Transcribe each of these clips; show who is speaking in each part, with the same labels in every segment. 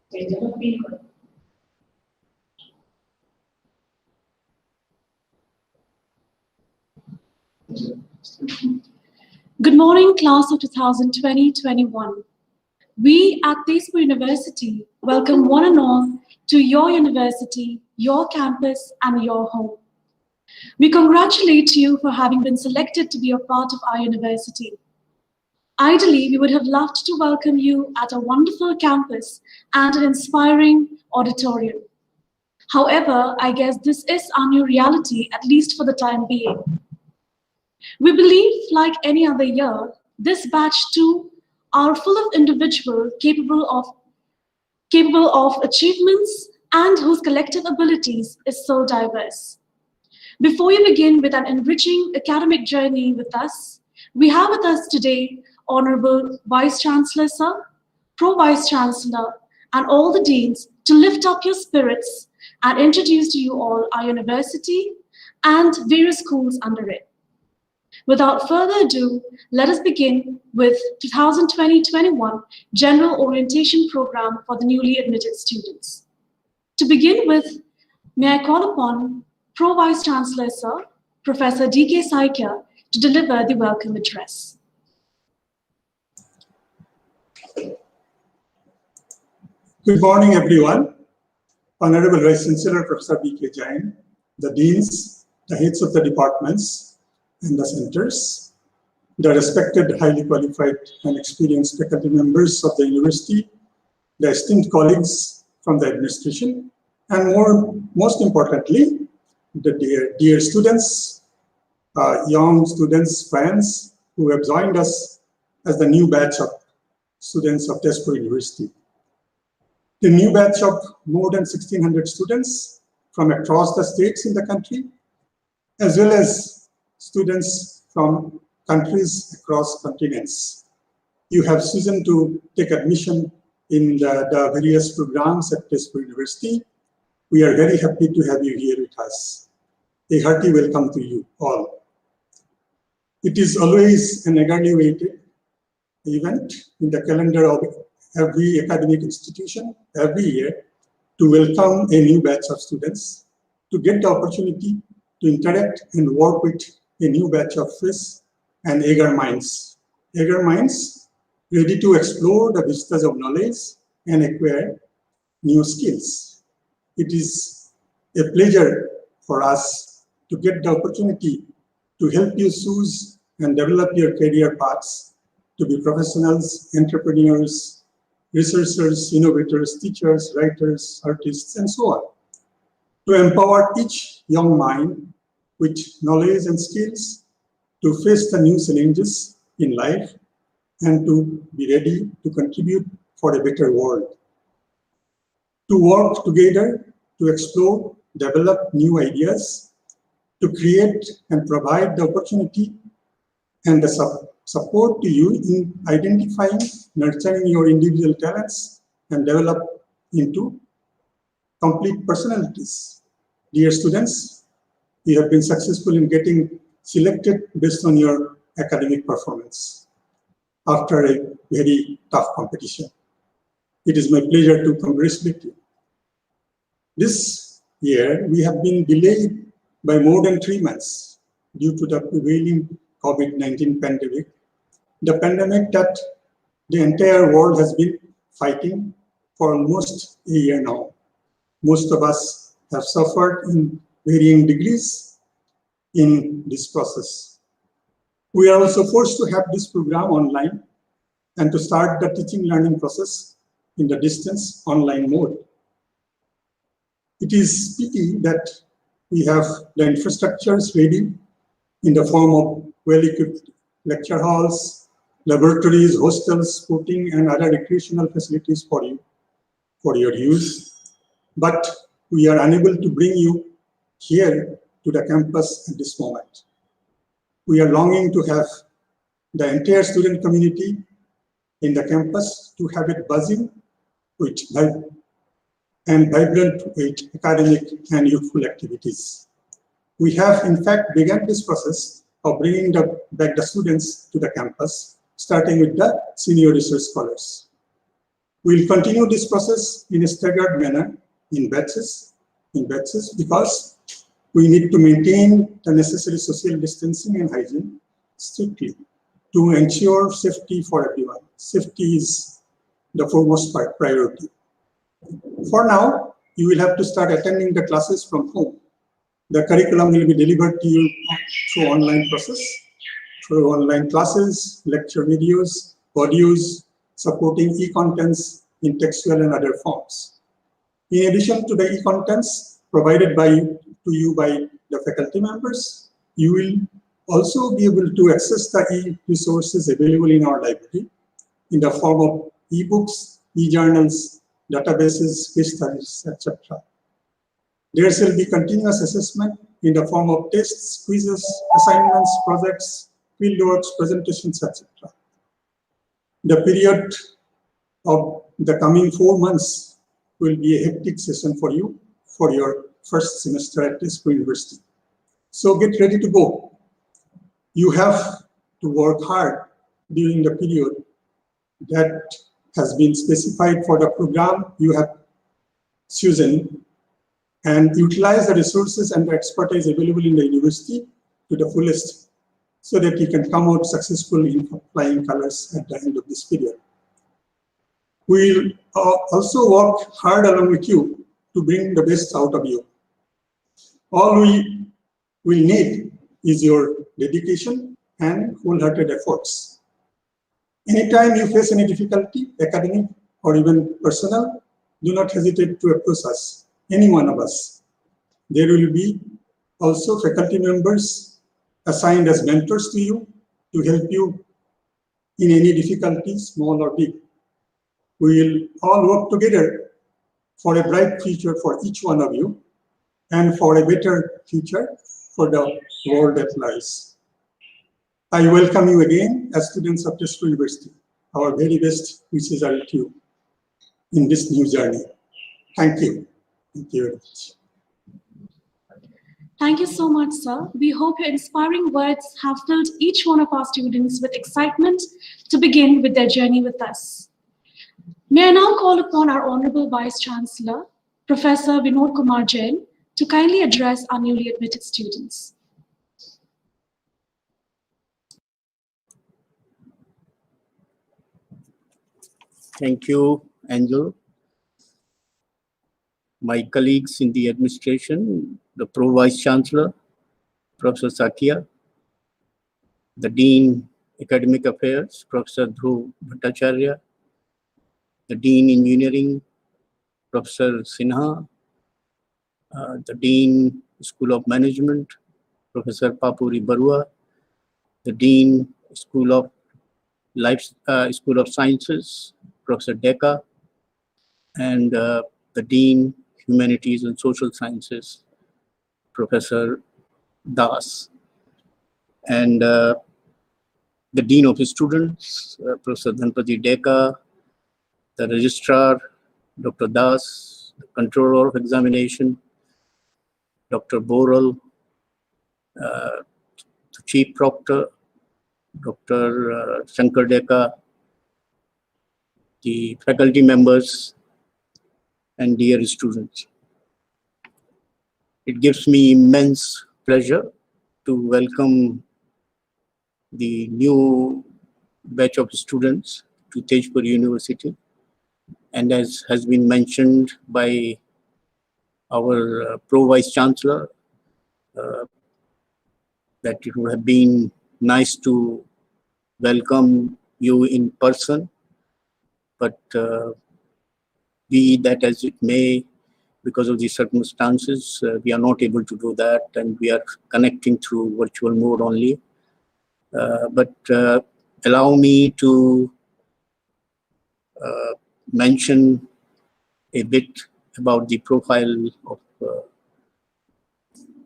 Speaker 1: Good morning, class of 2020-21. We at Tezpur University welcome one and all to your university, your campus, and your home. We congratulate you for having been selected to be a part of our university. Ideally, we would have loved to welcome you at a wonderful campus and an inspiring auditorium. However, I guess this is our new reality, at least for the time being. We believe, like any other year, this batch too are full of individuals capable of achievements and whose collective abilities is so diverse. Before we begin with an enriching academic journey with us, we have with us today Honorable Vice Chancellor Sir, Pro Vice Chancellor, and all the deans to lift up your spirits and introduce to you all our university and various schools under it. Without further ado, let us begin with 2020-21 General Orientation Program for the newly admitted students. To begin with, may I call upon Pro Vice Chancellor Sir, Professor D.K. Saikia, to deliver the welcome address.
Speaker 2: Good morning, everyone. Honorable Vice Chancellor Professor D.K. Jain, the deans, the heads of the departments and the centers, the respected, highly qualified and experienced faculty members of the university, the esteemed colleagues from the administration, and most importantly, the dear students, young students, friends who have joined us as the new batch of students of Tezpur University. The new batch of more than 1,600 students from across the states in the country, as well as students from countries across continents. You have chosen to take admission in the various programs at Tezpur University. We are very happy to have you here with us. A hearty welcome to you all. It is always an eagerly awaited event in the calendar of every academic institution every year to welcome a new batch of students, to get the opportunity to interact and work with a new batch of fresh and eager minds. Eager minds ready to explore the vistas of knowledge and acquire new skills. It is a pleasure for us to get the opportunity to help you choose and develop your career paths to be professionals, entrepreneurs, researchers, innovators, teachers, writers, artists, and so on. To empower each young mind with knowledge and skills to face the new challenges in life and to be ready to contribute for a better world. To work together, to explore, develop new ideas, to create and provide the opportunity and the support to you in identifying, nurturing your individual talents and develop into complete personalities. Dear students, you have been successful in getting selected based on your academic performance after a very tough competition. It is my pleasure to congratulate you. This year, we have been delayed by more than 3 months due to the prevailing COVID-19 pandemic, the pandemic that the entire world has been fighting for almost a year now. Most of us have suffered in varying degrees in this process. We are also forced to have this program online and to start the teaching learning process in the distance online mode. It is pity that we have the infrastructures ready in the form of well-equipped lecture halls, laboratories, hostels, sporting, and other recreational facilities for your use. But we are unable to bring you here to the campus at this moment. We are longing to have the entire student community in the campus to have it buzzing with and vibrant with academic and youthful activities. We have, in fact, begun this process of bringing back the students to the campus, starting with the senior research scholars. We will continue this process in a staggered manner in batches because we need to maintain the necessary social distancing and hygiene strictly to ensure safety for everyone. Safety is the foremost priority. For now, you will have to start attending the classes from home. The curriculum will be delivered to you through online process, through online classes, lecture videos, audios, supporting e-contents in textual and other forms. In addition to the e-contents provided to you by the faculty members, you will also be able to access the e-resources available in our library in the form of e-books, e-journals, databases, case studies, etc. There shall be continuous assessment in the form of tests, quizzes, assignments, projects, fieldworks, presentations, etc. The period of the coming 4 months will be a hectic session for you for your first semester at Tezpur University. So get ready to go. You have to work hard during the period that has been specified for the program you have chosen and utilize the resources and the expertise available in the university to the fullest so that you can come out successfully in flying colors at the end of this period. We'll also work hard along with you to bring the best out of you. All we will need is your dedication and wholehearted efforts. Anytime you face any difficulty, academic or even personal, do not hesitate to approach us, any one of us. There will be also faculty members assigned as mentors to you to help you in any difficulty, small or big. We will all work together for a bright future for each one of you and for a better future for the world that lies. I welcome you again as students of Tezpur University. Our very best wishes are with you in this new journey. Thank you. Thank you very much.
Speaker 1: Thank you so much, sir. We hope your inspiring words have filled each one of our students with excitement to begin with their journey with us. May I now call upon our Honorable Vice Chancellor, Professor Vinod Kumar Jain, to kindly address our newly admitted students.
Speaker 3: Thank you, Angel. My colleagues in the administration, the Pro Vice Chancellor, Professor Saikia, the Dean Academic Affairs, Professor Bhattacharyya, the Dean Engineering, Professor Sinha, the Dean School of Management, Professor Papuri Barua, the Dean School of Sciences, Professor Deka, and the Dean Humanities and Social Sciences, Professor Das, and the Dean of Students, Professor Dhanpati Deka, the Registrar, Dr. Das, the Controller of Examination, Dr. Boral, the Chief Proctor, Dr. Shankar Deka, the faculty members, and dear students. It gives me immense pleasure to welcome the new batch of students to Tezpur University. And as has been mentioned by our Pro Vice Chancellor, that it would have been nice to welcome you in person, but be that as it may, because of the circumstances, we are not able to do that, and we are connecting through virtual mode only. But allow me to mention a bit about the profile of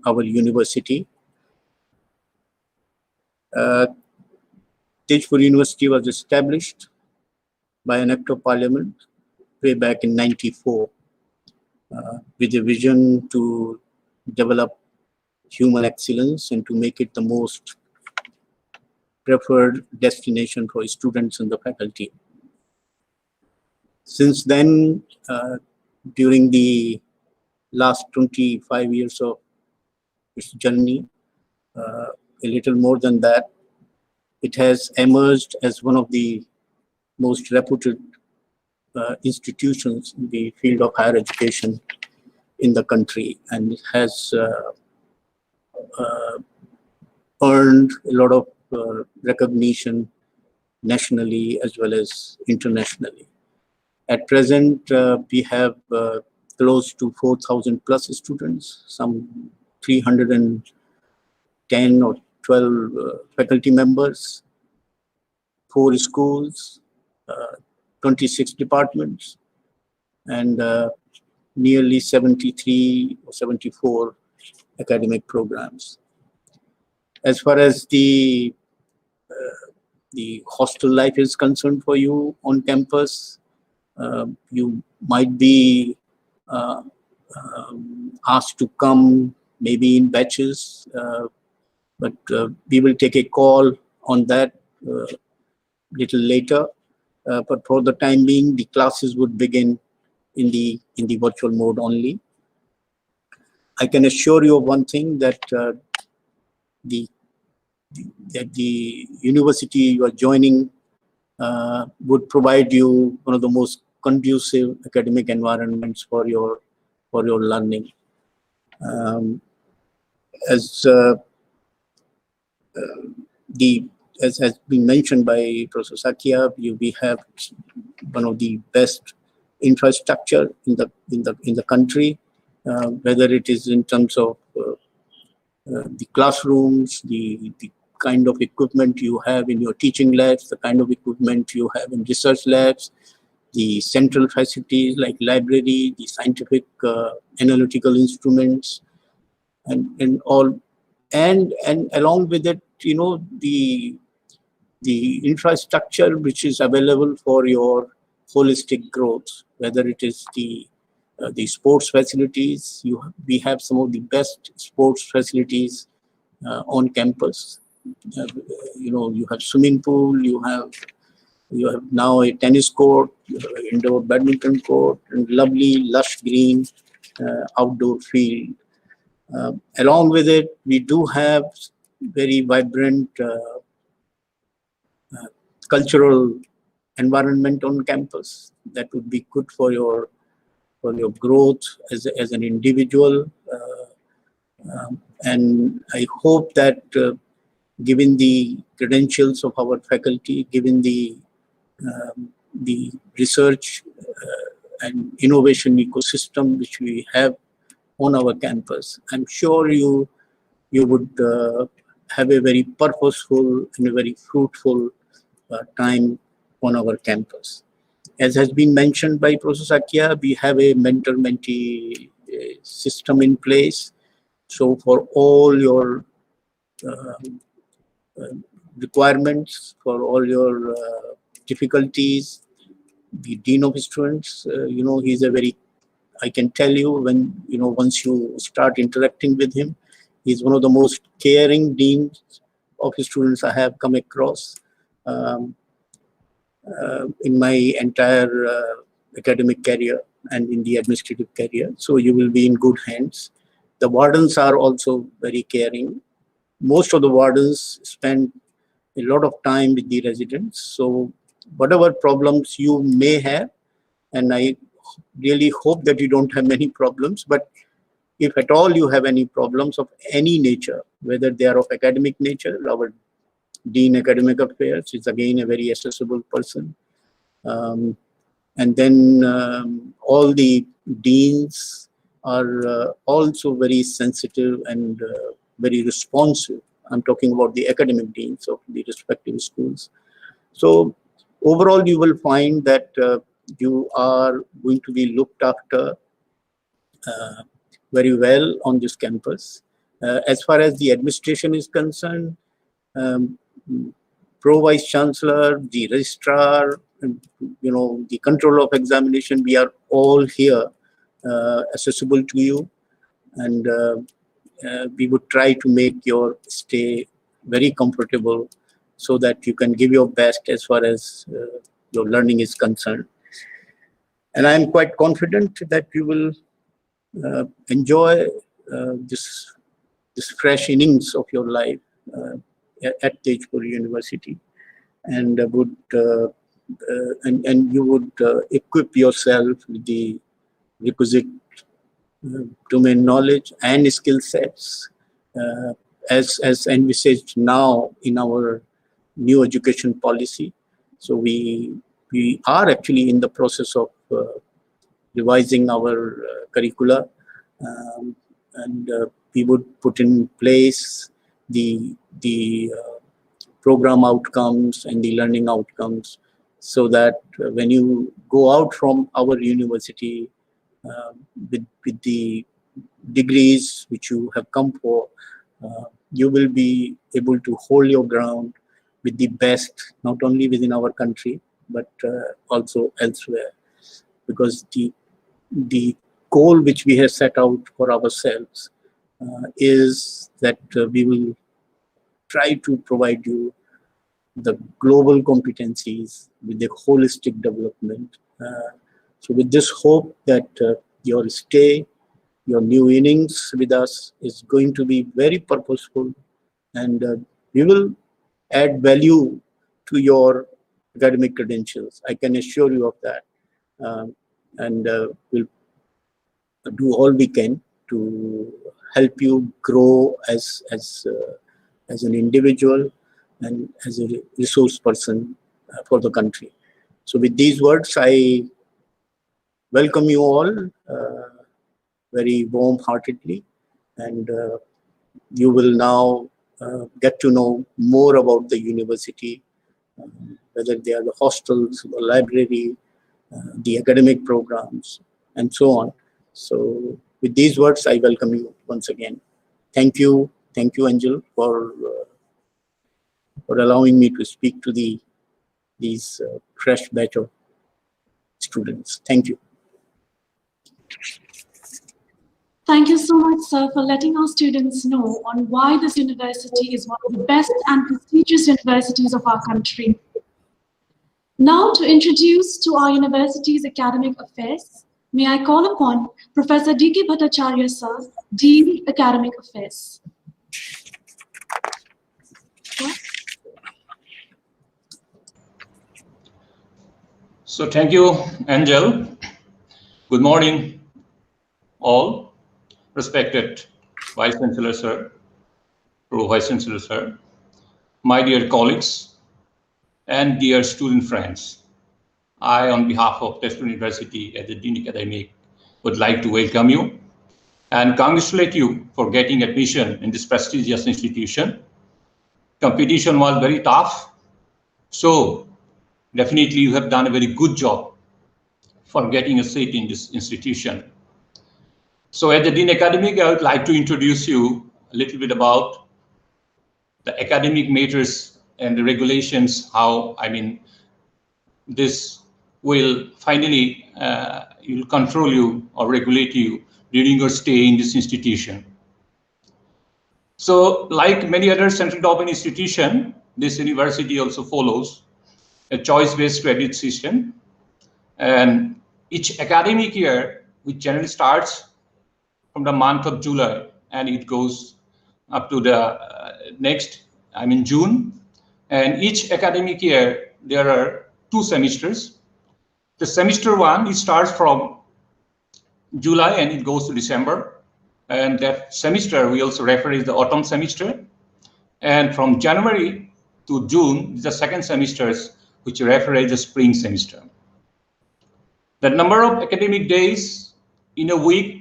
Speaker 3: our university. Tezpur University was established by an Act of Parliament way back in '94 with a vision to develop human excellence and to make it the most preferred destination for students and the faculty. Since then, during the last 25 years of its journey, a little more than that, it has emerged as one of the most reputed institutions in the field of higher education in the country, and it has earned a lot of recognition nationally as well as internationally. At present, we have close to 4,000 plus students, some 310 or 12 faculty members, 4 schools, 26 departments, and nearly 73 or 74 academic programs. As far as the hostel life is concerned for you on campus, you might be asked to come maybe in batches, but we will take a call on that little later. But for the time being, the classes would begin in the virtual mode only. I can assure you of one thing, that the university you are joining would provide you one of the most conducive academic environments for your learning. As has been mentioned by Professor Saikia, we have one of the best infrastructure in the country, whether it is in terms of the classrooms, the kind of equipment you have in your teaching labs, the kind of equipment you have in research labs, the central facilities like library, the scientific analytical instruments, and all, and along with it, the infrastructure which is available for your holistic growth, whether it is the sports facilities. We have some of the best sports facilities on campus. You have swimming pool, you have now a tennis court, you have an indoor badminton court, and lovely lush green outdoor field. Along with it, we do have very vibrant cultural environment on campus that would be good for your growth as an individual. And I hope that given the credentials of our faculty, given the research and innovation ecosystem which we have on our campus, I'm sure you would have a very purposeful and a very fruitful time on our campus. As has been mentioned by Professor Saikia, we have a mentor-mentee system in place. So for all your requirements, for all your difficulties, the Dean of Students, he's a very, I can tell you, when, once you start interacting with him, he's one of the most caring deans of students I have come across in my entire academic career and in the administrative career. So you will be in good hands. The wardens are also very caring. Most of the wardens spend a lot of time with the residents. So whatever problems you may have, and I really hope that you don't have many problems, but if at all you have any problems of any nature, whether they are of academic nature, our Dean Academic Affairs is again a very accessible person. And then all the deans are also very sensitive and very responsive. I'm talking about the academic deans of the respective schools. So overall, you will find that you are going to be looked after very well on this campus. As far as the administration is concerned, Pro Vice Chancellor, the Registrar, the control of examination, we are all here accessible to you, and we would try to make your stay very comfortable so that you can give your best as far as your learning is concerned. And I am quite confident that you will enjoy this fresh innings of your life at Tezpur University, and and you would equip yourself with the requisite domain knowledge and skill sets as envisaged now in our new education policy. So we are actually in the process of revising our curricula, and we would put in place the program outcomes and the learning outcomes, so that when you go out from our university with the degrees which you have come for, you will be able to hold your ground with the best, not only within our country, but also elsewhere. Because the goal which we have set out for ourselves is that we will try to provide you the global competencies with the holistic development. So with this hope that your stay, your new innings with us is going to be very purposeful, and we will add value to your academic credentials. I can assure you of that. And we'll do all we can to help you grow as an individual and as a resource person for the country. So with these words, I welcome you all very warm-heartedly, and you will now get to know more about the university, whether they are the hostels, the library, the academic programs, and so on. So with these words, I welcome you once again. Thank you, Anjan, for allowing me to speak to these fresh batch of students. Thank you.
Speaker 1: Thank you so much, sir, for letting our students know on why this university is one of the best and prestigious universities of our country. Now, to introduce to our university's academic affairs, may I call upon Professor D.K. Bhattacharya, sir, Dean, Academic Affairs.
Speaker 4: So thank you, Angel. Good morning, all. Respected Vice Chancellor, sir, Pro Vice Chancellor, sir, my dear colleagues, and dear student friends. I, on behalf of Tezpur University as a Dean Academic, would like to welcome you and congratulate you for getting admission in this prestigious institution. Competition was very tough, so definitely you have done a very good job for getting a seat in this institution. So as the Dean Academic, I would like to introduce you a little bit about the academic matters and the regulations, how, this will finally will control you or regulate you during your stay in this institution. So like many other central government institutions, this university also follows a choice-based credit system. And each academic year, which generally starts from the month of July and it goes up to the June. And each academic year, there are 2 semesters. The semester 1, it starts from July and it goes to December. And that semester we also refer as the autumn semester. And from January to June, the second semesters, which refer as the spring semester. The number of academic days in a week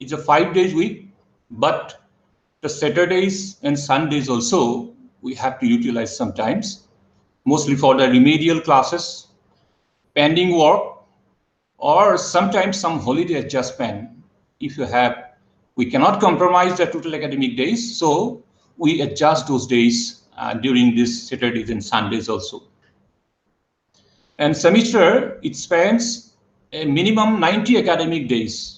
Speaker 4: is a 5-day week, but the Saturdays and Sundays also we have to utilize sometimes, mostly for the remedial classes, pending work, or sometimes some holiday adjustment. If you have, we cannot compromise the total academic days, so we adjust those days during these Saturdays and Sundays also. And semester, it spans a minimum 90 academic days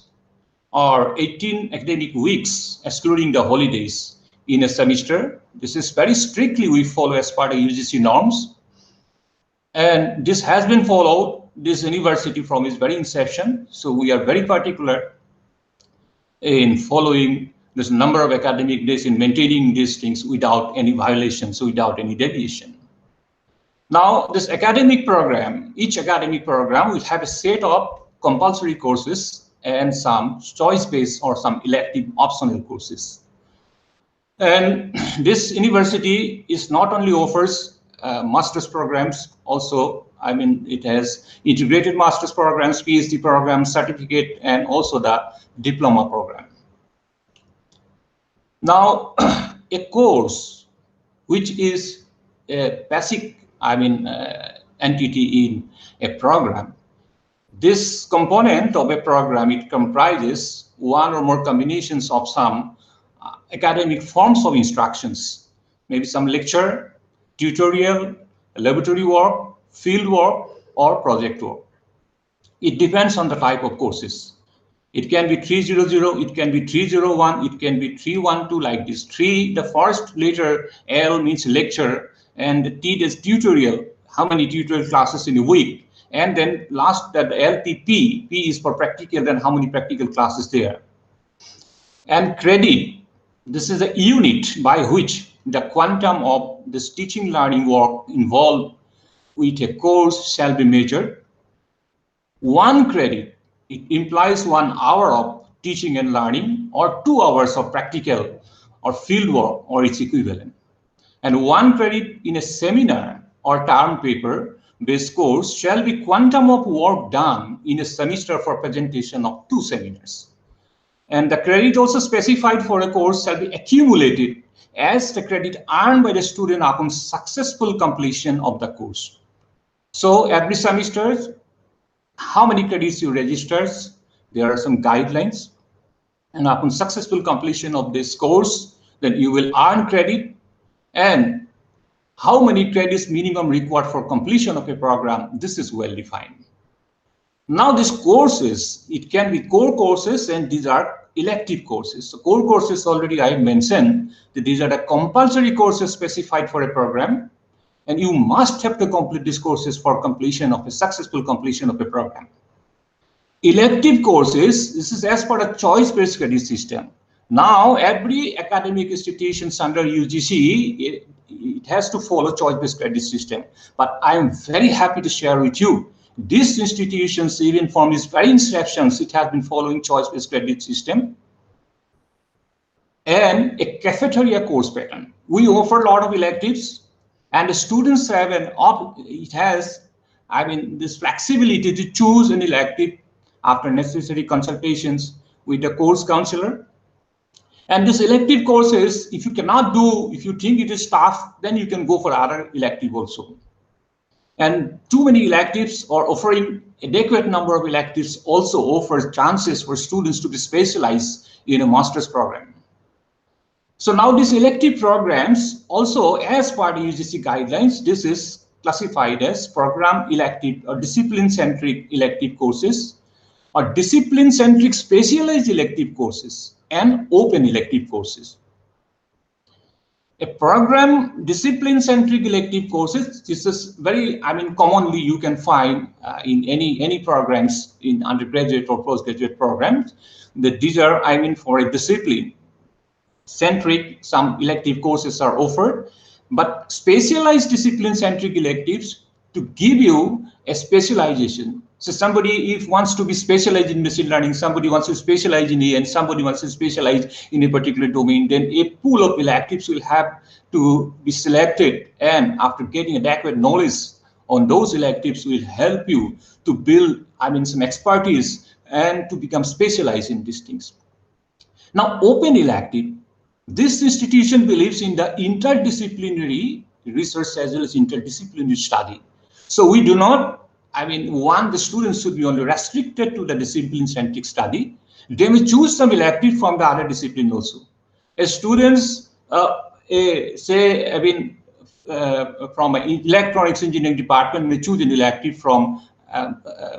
Speaker 4: or 18 academic weeks, excluding the holidays in a semester. This is very strictly we follow as part of UGC norms. And this has been followed this university from its very inception. So we are very particular in following this number of academic days, in maintaining these things without any violations, without any deviation. Now, this academic program, each academic program will have a set of compulsory courses and some choice-based or some elective optional courses. And this university is not only offers master's programs, also, I mean, it has integrated master's programs, PhD programs, certificate, and also the diploma program. Now, a course which is a basic, entity in a program, this component of a program, it comprises one or more combinations of some academic forms of instructions, maybe some lecture, tutorial, laboratory work, field work, or project work. It depends on the type of courses. It can be 300, it can be 301, it can be 312, like this. 3, the first letter L means lecture, and the T is tutorial, how many tutorial classes in a week. And then last, that LTP, P is for practical, then how many practical classes there. And credit, this is a unit by which the quantum of this teaching learning work involved with a course shall be measured. 1 credit, it implies 1 hour of teaching and learning, or 2 hours of practical or field work or its equivalent. And 1 credit in a seminar or term paper based course shall be quantum of work done in a semester for presentation of 2 seminars. And the credit also specified for a course shall be accumulated as the credit earned by the student upon successful completion of the course. So every semester, how many credits you register, there are some guidelines. And upon successful completion of this course, then you will earn credit. And how many credits minimum required for completion of a program, this is well defined. Now these courses, it can be core courses, and these are elective courses. So core courses, already I mentioned that these are the compulsory courses specified for a program, and you must have to complete these courses for completion of a successful completion of a program. Elective courses, this is as per the choice-based credit system. Now every academic institution under UGC, it has to follow choice-based credit system. But I am very happy to share with you, these institutions, even from its very inceptions, it has been following choice-based credit system and a cafeteria course pattern. We offer a lot of electives, and the students have this flexibility to choose an elective after necessary consultations with the course counselor. And this elective courses, if you cannot do, if you think it is tough, then you can go for other elective also. And too many electives, or offering adequate number of electives, also offers chances for students to be specialized in a master's program. So now these elective programs also, as per the UGC guidelines, this is classified as program elective or discipline-centric elective courses, or discipline-centric specialized elective courses, and open elective courses. A program discipline-centric elective courses, this is very, commonly you can find in any programs in undergraduate or postgraduate programs, that these are, for a discipline-centric, some elective courses are offered, but specialized discipline-centric electives to give you a specialization. So somebody, if wants to be specialized in machine learning, somebody wants to specialize in A, and somebody wants to specialize in a particular domain, then a pool of electives will have to be selected. And after getting adequate knowledge on those electives will help you to build, some expertise and to become specialized in these things. Now, open elective, this institution believes in the interdisciplinary research as well as interdisciplinary study. So we do not want the students should be only restricted to the discipline-centric study. They may choose some elective from the other discipline also. As students, from an electronics engineering department may choose an elective from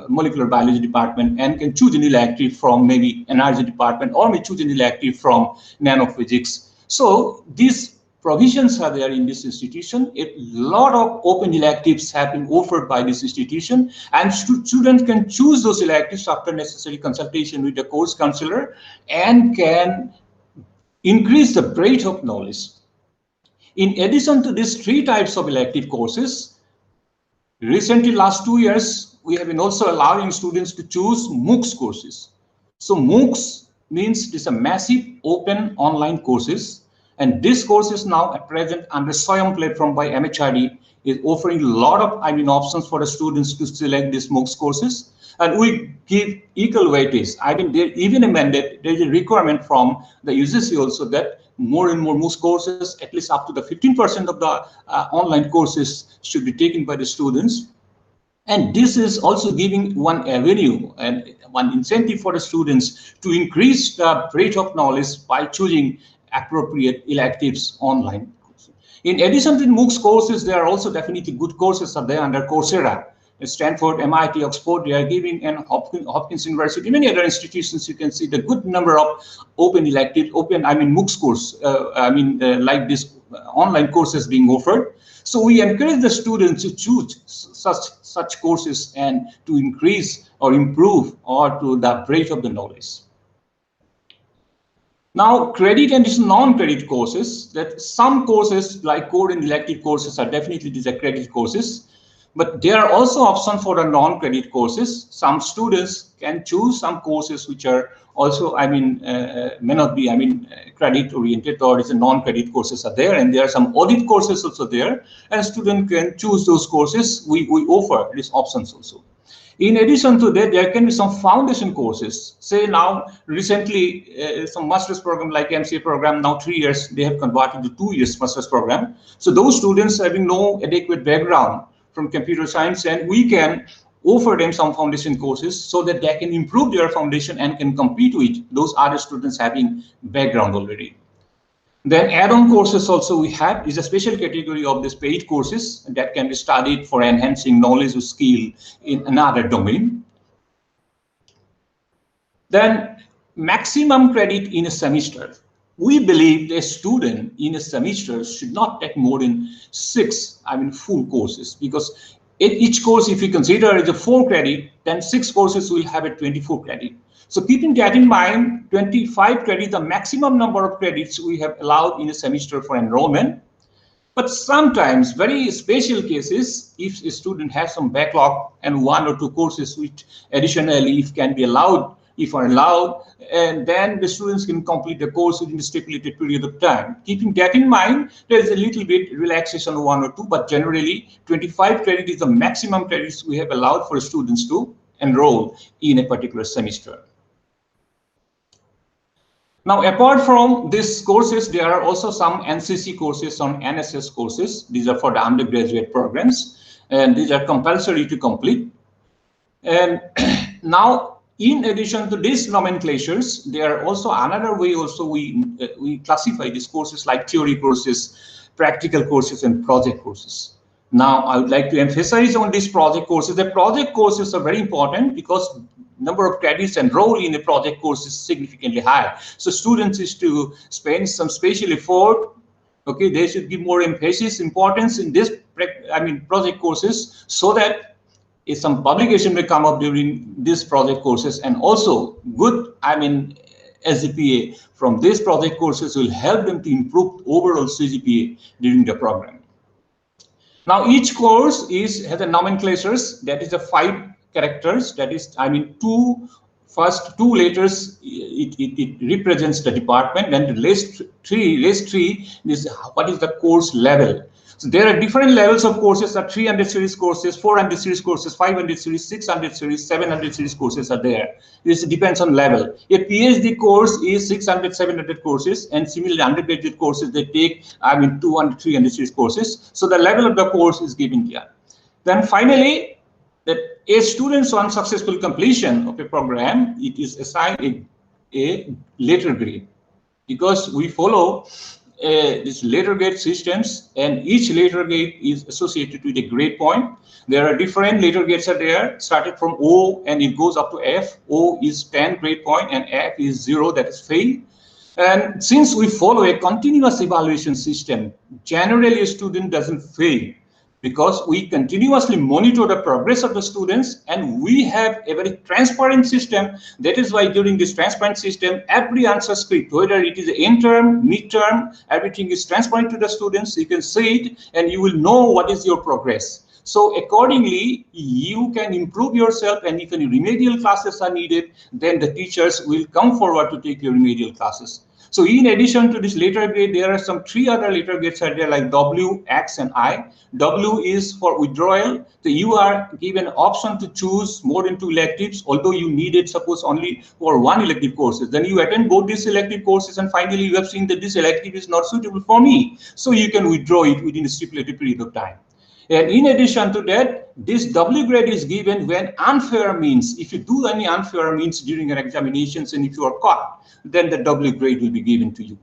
Speaker 4: molecular biology department, and can choose an elective from maybe energy department, or may choose an elective from nanophysics. So these provisions are there in this institution. A lot of open electives have been offered by this institution, and students can choose those electives after necessary consultation with the course counselor and can increase the breadth of knowledge. In addition to these 3 types of elective courses, recently, last 2 years, we have been also allowing students to choose MOOCs courses. So MOOCs means it's a massive open online courses, and this course is now at present under Syiem platform by MHRD, is offering a lot of options for the students to select these MOOCs courses, and we give equal weightage. There even a mandate, there is a requirement from the UGC also that more and more MOOCs courses, at least up to the 15% of the online courses should be taken by the students. And this is also giving one avenue and one incentive for the students to increase the breadth of knowledge by choosing appropriate electives online. In addition to MOOCs courses, there are also definitely good courses are there under Coursera. Stanford, MIT, Oxford, they are giving, and Hopkins University, many other institutions, you can see the good number of open electives, MOOCs course, like this online courses being offered. So we encourage the students to choose such courses and to increase or improve or to the breadth of the knowledge. Now, credit and non-credit courses, that some courses like core and elective courses are definitely these are credit courses. But there are also options for the non-credit courses. Some students can choose some courses which are also, may not be, credit oriented, or it's a non-credit courses are there, and there are some audit courses also there, and student can choose those courses. We offer these options also. In addition to that, there can be some foundation courses. Say now, recently, some master's program like MCA program, now 3 years, they have converted to 2 years master's program. So those students having no adequate background from computer science, and we can offer them some foundation courses so that they can improve their foundation and can compete with those other students having background already. Then add-on courses also we have is a special category of these paid courses that can be studied for enhancing knowledge or skill in another domain. Then maximum credit in a semester. We believe a student in a semester should not take more than 6 full courses, because in each course, if you consider it a 4 credit, then 6 courses will have a 24 credit. So keeping that in mind, 25 credit, the maximum number of credits we have allowed in a semester for enrollment. But sometimes, very special cases, if a student has some backlog and 1 or 2 courses which additionally if can be allowed, if are allowed, and then the students can complete the course within a stipulated period of time. Keeping that in mind, there is a little bit relaxation of 1 or 2, but generally 25 credit is the maximum credits we have allowed for students to enroll in a particular semester. Now, apart from these courses, there are also some NCC courses, some NSS courses. These are for the undergraduate programs, and these are compulsory to complete. And now, in addition to these nomenclatures, there are also another way also we classify these courses like theory courses, practical courses, and project courses. Now, I would like to emphasize on these project courses. The project courses are very important because number of credits enrolled in a project course is significantly higher. So students is to spend some special effort. Okay, they should give more emphasis, importance in this, project courses, so that if some publication may come up during these project courses, and also good, SGPA from these project courses will help them to improve overall CGPA during the program. Now, each course has a nomenclatures that is a 5 characters. That is, first 2 letters. It represents the department, and the last three is what is the course level. So there are different levels of courses. 300 series courses, 400 series courses, 500 series, 600 series, 700 series courses are there. This depends on level. A PhD course is 600, 700 courses, and similarly undergraduate courses they take 200, 300 series courses. So the level of the course is given here. Then finally, that a student's on successful completion of a program, it is assigned a letter grade, because we follow these letter grade systems, and each letter grade is associated with a grade point. There are different letter grades are there, started from O and it goes up to F. O is 10 grade point and F is 0, that is fail. And since we follow a continuous evaluation system, generally a student doesn't fail because we continuously monitor the progress of the students and we have a very transparent system. That is why during this transparent system, every answer script, whether it is end term, mid-term, everything is transparent to the students. You can see it and you will know what is your progress. So accordingly, you can improve yourself, and if any remedial classes are needed, then the teachers will come forward to take your remedial classes. So in addition to this letter grade, there are some 3 other letter grades are there like W, X, and I. W is for withdrawal. So you are given option to choose more than 2 electives, although you needed suppose only for 1 elective courses. Then you attend both these elective courses and finally you have seen that this elective is not suitable for me. So you can withdraw it within a stipulated period of time. And in addition to that, this W grade is given when unfair means. If you do any unfair means during an examinations and if you are caught, then the W grade will be given to you.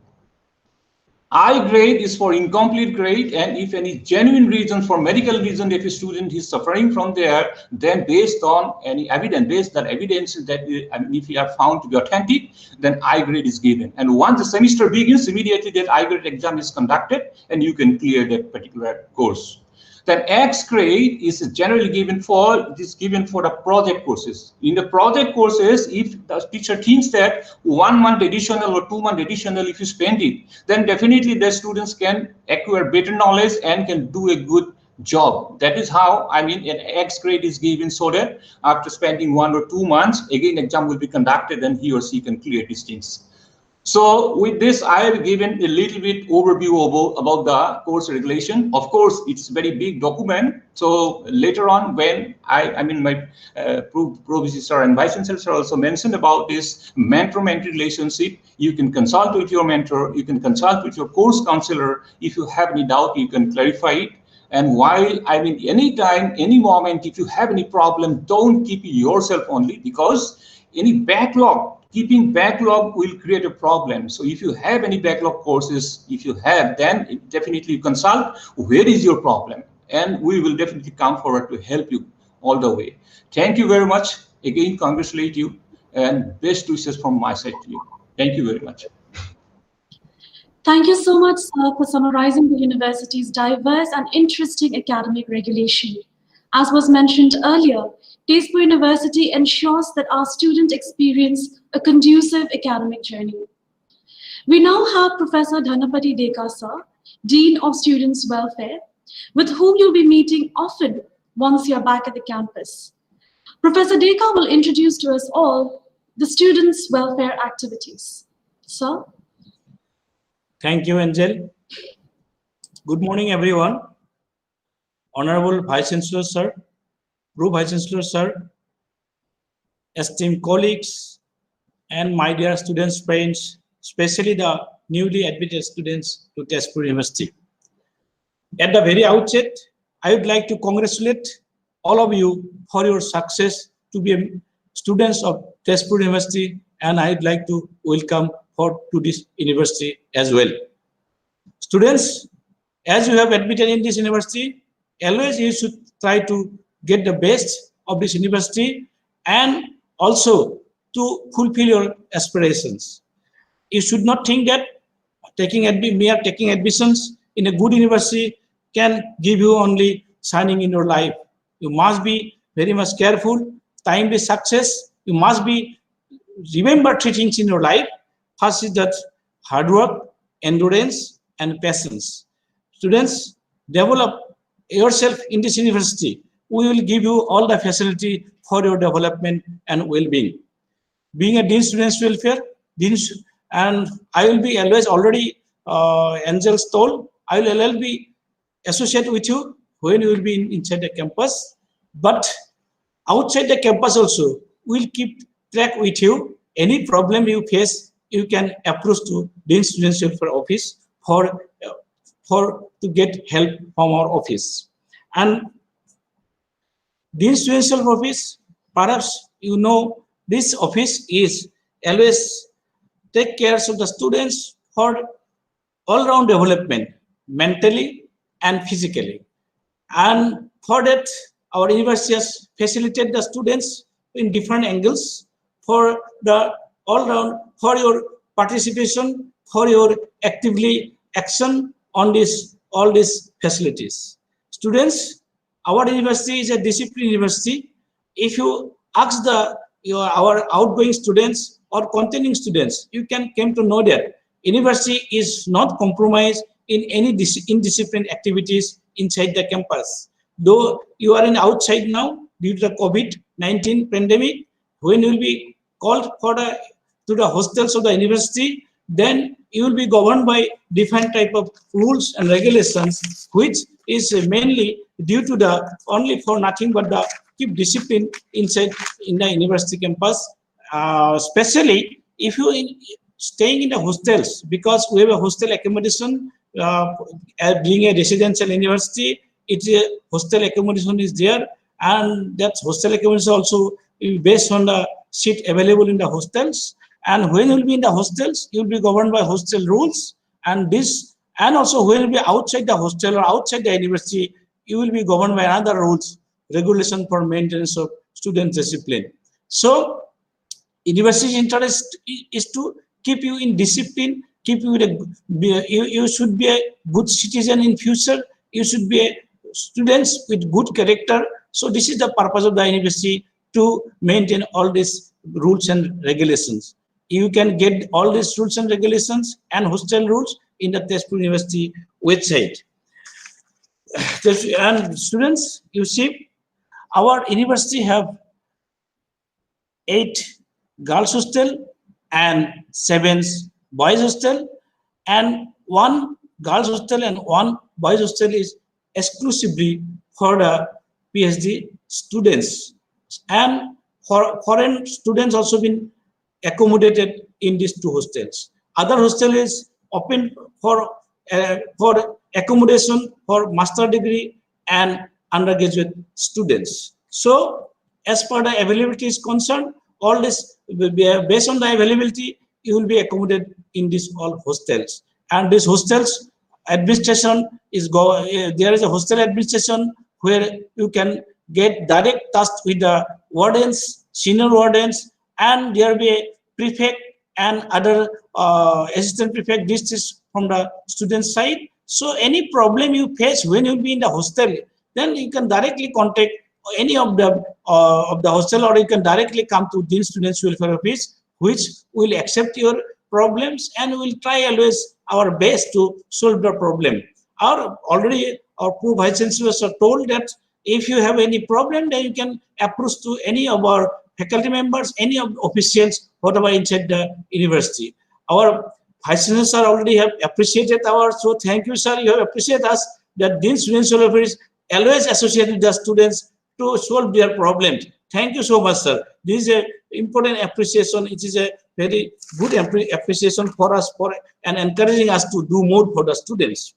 Speaker 4: I grade is for incomplete grade, and if any genuine reason for medical reason if a student is suffering from there, then based on any evidence, based on evidence that if you are found to be authentic, then I grade is given. And once the semester begins, immediately that I grade exam is conducted and you can clear that particular course. Then X grade is generally given for the project courses. In the project courses, if the teacher thinks that 1 month additional or 2 month additional, if you spend it, then definitely the students can acquire better knowledge and can do a good job. That is how, an X grade is given so that after spending 1 or 2 months, again exam will be conducted and he or she can clear these things. So with this, I have given a little bit overview about the course regulation. Of course, it's a very big document. So later on, when my professor and vice chancellor also mentioned about this mentor-mentee relationship, you can consult with your mentor, you can consult with your course counselor. If you have any doubt, you can clarify it. And while, anytime, any moment, if you have any problem, don't keep it yourself only, because any backlog, keeping backlog will create a problem. So if you have any backlog courses, if you have, then definitely you consult where is your problem, and we will definitely come forward to help you all the way. Thank you very much. Again, congratulate you and best wishes from my side to you. Thank you very much.
Speaker 1: Thank you so much, sir, for summarizing the university's diverse and interesting academic regulation. As was mentioned earlier, Tezpur University ensures that our students experience a conducive academic journey. We now have Professor Dhanapati Deka, sir, Dean of Students' Welfare, with whom you'll be meeting often once you're back at the campus. Professor Deka will introduce to us all the students' welfare activities. Sir?
Speaker 5: Thank you, Anjan. Good morning, everyone. Honorable Vice Chancellor, sir, Pro Vice Chancellor, sir, esteemed colleagues, and my dear students, friends, especially the newly admitted students to Tezpur University. At the very outset, I would like to congratulate all of you for your success to be students of Tezpur University, and I would like to welcome to this university as well. Students, as you have admitted in this university, always you should try to get the best of this university and also to fulfill your aspirations. You should not think that taking admissions in a good university can give you only shining in your life. You must be very much careful, timely success. You must be remember 3 things in your life. First is that hard work, endurance, and patience. Students, develop yourself in this university. We will give you all the facility for your development and well-being. Being a Dean Students Welfare, and I will be always already, Angels told, I will always be associated with you when you will be inside the campus. But outside the campus also, we'll keep track with you. Any problem you face, you can approach to Dean Students Welfare Office to get help from our office. And Dean Students Welfare Office, perhaps you know, this office is always take care of the students for all-round development, mentally and physically. And for that, our university has facilitated the students in different angles for the all-round, for your participation, for your actively action on this all these facilities. Students, our university is a discipline university. If you ask our outgoing students or continuing students, you can come to know that university is not compromised in any indisciplined activities inside the campus. Though you are in outside now due to the COVID-19 pandemic, when you will be called to the hostels of the university, then you will be governed by different type of rules and regulations, which is mainly due to the only for nothing but the keep discipline inside in the university campus, especially if you staying in the hostels, because we have a hostel accommodation. Being a residential university, it's a hostel accommodation is there, and that hostel accommodation also based on the seat available in the hostels. And when you will be in the hostels, you will be governed by hostel rules, and also when you will be outside the hostel or outside the university, you will be governed by another rules, regulation for maintenance of student discipline. So university's interest is to keep you in discipline, keep you you should be a good citizen in future, you should be a students with good character. So this is the purpose of the university, to maintain all these rules and regulations. You can get all these rules and regulations and hostel rules in the Tezpur University website. And students, you see, our university have 8 girls hostel and 7 boys hostel, and 1 girls hostel and 1 boys hostel is exclusively for the PhD students, and for foreign students also been accommodated in these 2 hostels. Other hostel is open for accommodation for master degree and undergraduate students. So as per the availability is concerned, all this will be based on the availability, you will be accommodated in these all hostels. And this hostels administration is there is a hostel administration where you can get direct touch with the wardens, senior wardens, and there will be a prefect and other assistant prefect. This is from the student side. So any problem you face when you will be in the hostel, then you can directly contact any of the hostel, or you can directly come to Dean Students Welfare Office, which will accept your problems, and will try always our best to solve the problem. Our Prof Vice Chancellors are told that if you have any problem, then you can approach to any of our faculty members, any of the officials, whatever inside the university. Our Vice Chancellors already have appreciated so thank you, sir. You have appreciated us that Dean Students Welfare is always associated with the students to solve their problems. Thank you so much, sir. This is an important appreciation. It is a very good appreciation for us and encouraging us to do more for the students.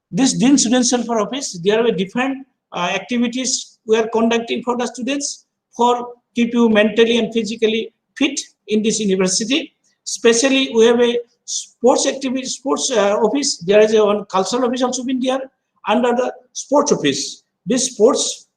Speaker 5: This Dean Students Welfare Office, there are different activities we are conducting for the students for keep you mentally and physically fit in this university. Especially, we have a sports office. There is one cultural office also been there under the sports office. This sports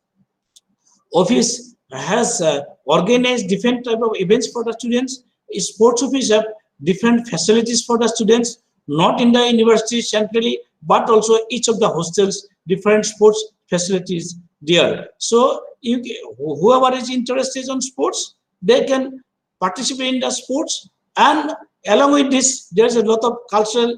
Speaker 5: office has organized different type of events for the students. Sports office have different facilities for the students, not in the university centrally, but also each of the hostels, different sports facilities there. So whoever is interested in sports, they can participate in the sports. And along with this, there's a lot of cultural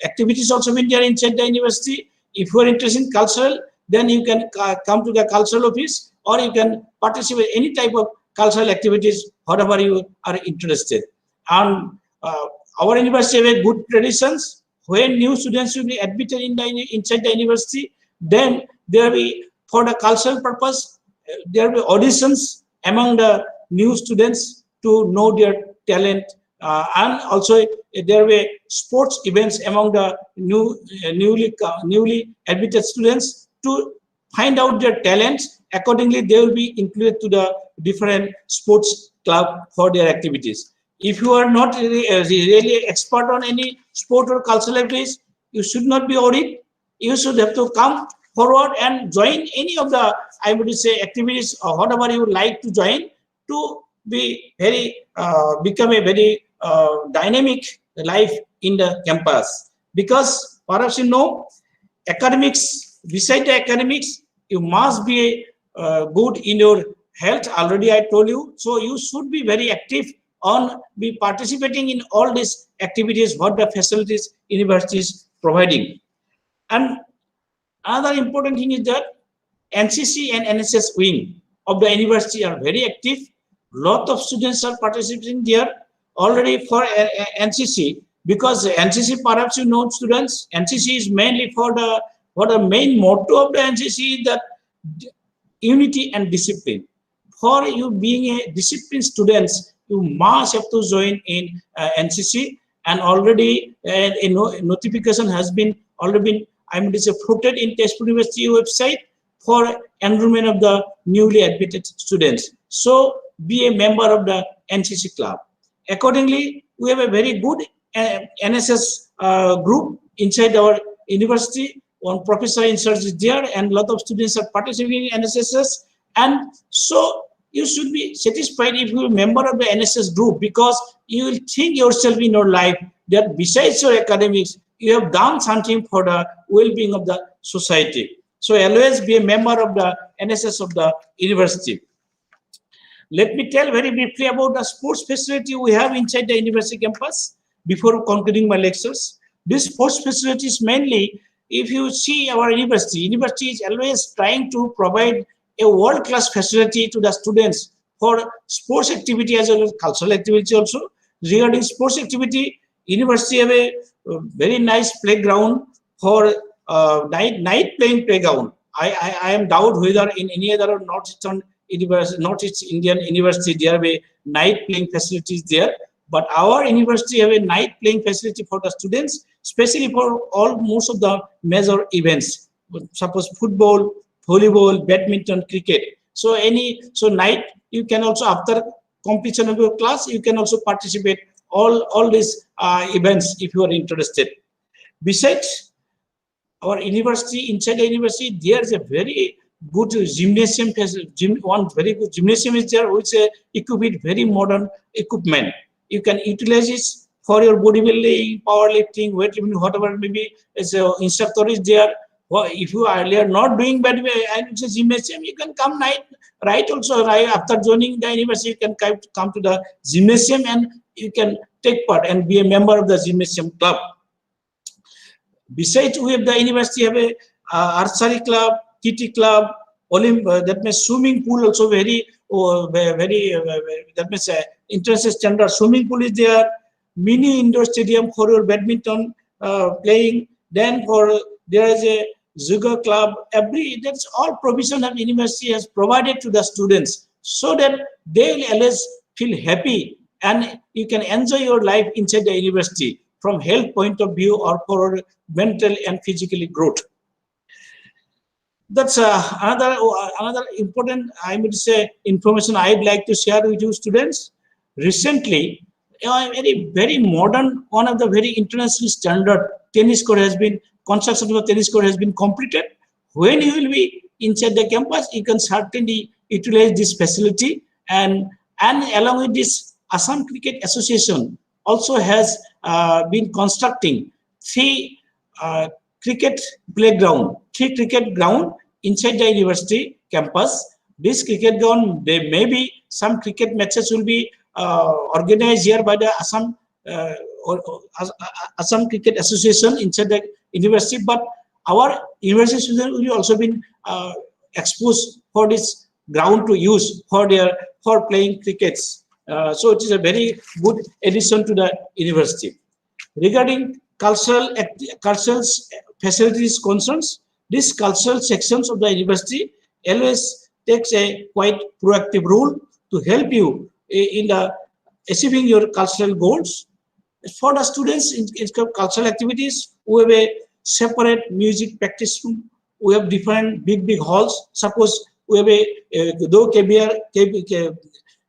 Speaker 5: activities also been there inside the university. If you are interested in cultural, then you can come to the cultural office, or you can participate in any type of cultural activities, whatever you are interested. And our university have good traditions. When new students will be admitted inside the university, then there will be, for the cultural purpose, there will be auditions among the new students to know their talent, and also there will be sports events among the newly admitted students to find out their talents. Accordingly, they will be included to the different sports club for their activities. If you are not really expert on any sport or cultural activities, you should not be worried. You should have to come forward and join any of the, I would say, activities or whatever you would like to join, to be very become a very dynamic life in the campus, because perhaps you know, academics, beside the academics, you must be good in your health. Already I told you, so you should be very active on be participating in all these activities what the facilities universities providing. And another important thing is that NCC and NSS wing of the university are very active. Lot of students are participating there already for NCC, because NCC, perhaps you know, students, NCC is mainly for the main motto of the NCC is that unity and discipline. For you being a disciplined students, you must have to join in NCC, and already a notification has been already floated in Tezpur University website for enrollment of the newly admitted students. So be a member of the NCC club. Accordingly, we have a very good NSS group inside our university. One professor in charge is there, and a lot of students are participating in NSS. And so you should be satisfied if you're a member of the NSS group, because you will think yourself in your life that besides your academics, you have done something for the well-being of the society. So always be a member of the NSS of the university. Let me tell very briefly about the sports facility we have inside the university campus before concluding my lectures. This sports facility is mainly, if you see our university is always trying to provide a world-class facility to the students for sports activity as well as cultural activity also. Regarding sports activity, university have a very nice playground for night playing playground. I am doubt whether in any other Northeast Indian university there have a night playing facilities there, but our university have a night playing facility for the students, especially for most of the major events, suppose football, volleyball, badminton, cricket. So night you can also, after completion of your class, you can also participate all these events if you are interested. Besides our university, inside the university, there is a very good gymnasium. One very good gymnasium is there, which is equipped with very modern equipment. You can utilize this for your bodybuilding, powerlifting, weightlifting, whatever maybe. As an instructor is there. Well, if you are earlier not doing bad and gymnasium, you can come right also. Right after joining the university, you can come to the gymnasium and you can take part and be a member of the gymnasium club. Besides, we have the university have a archery club, TT club, that means swimming pool also very that means international standard swimming pool is there. Mini indoor stadium for your badminton playing. Then there is a yoga club. That's all provision that university has provided to the students, so that they will always feel happy and you can enjoy your life inside the university from health point of view or for mental and physically growth. That's another important, I would say, information I'd like to share with you students. Recently, a very modern, one of the very international standard tennis court has been, construction of a tennis court has been completed. When you will be inside the campus, you can certainly utilize this facility, and along with this, Assam Cricket Association also has been constructing three cricket ground inside the university campus. This cricket ground, there may be some cricket matches will be organized here by the Assam Cricket Association inside the university, but our university students will also been exposed for this ground to use for playing crickets. So it is a very good addition to the university. Regarding cultural facilities concerns, these cultural sections of the university always takes a quite proactive role to help you in achieving your cultural goals. For the students in cultural activities, we have a separate music practice room. We have different big halls. Suppose we have though KBR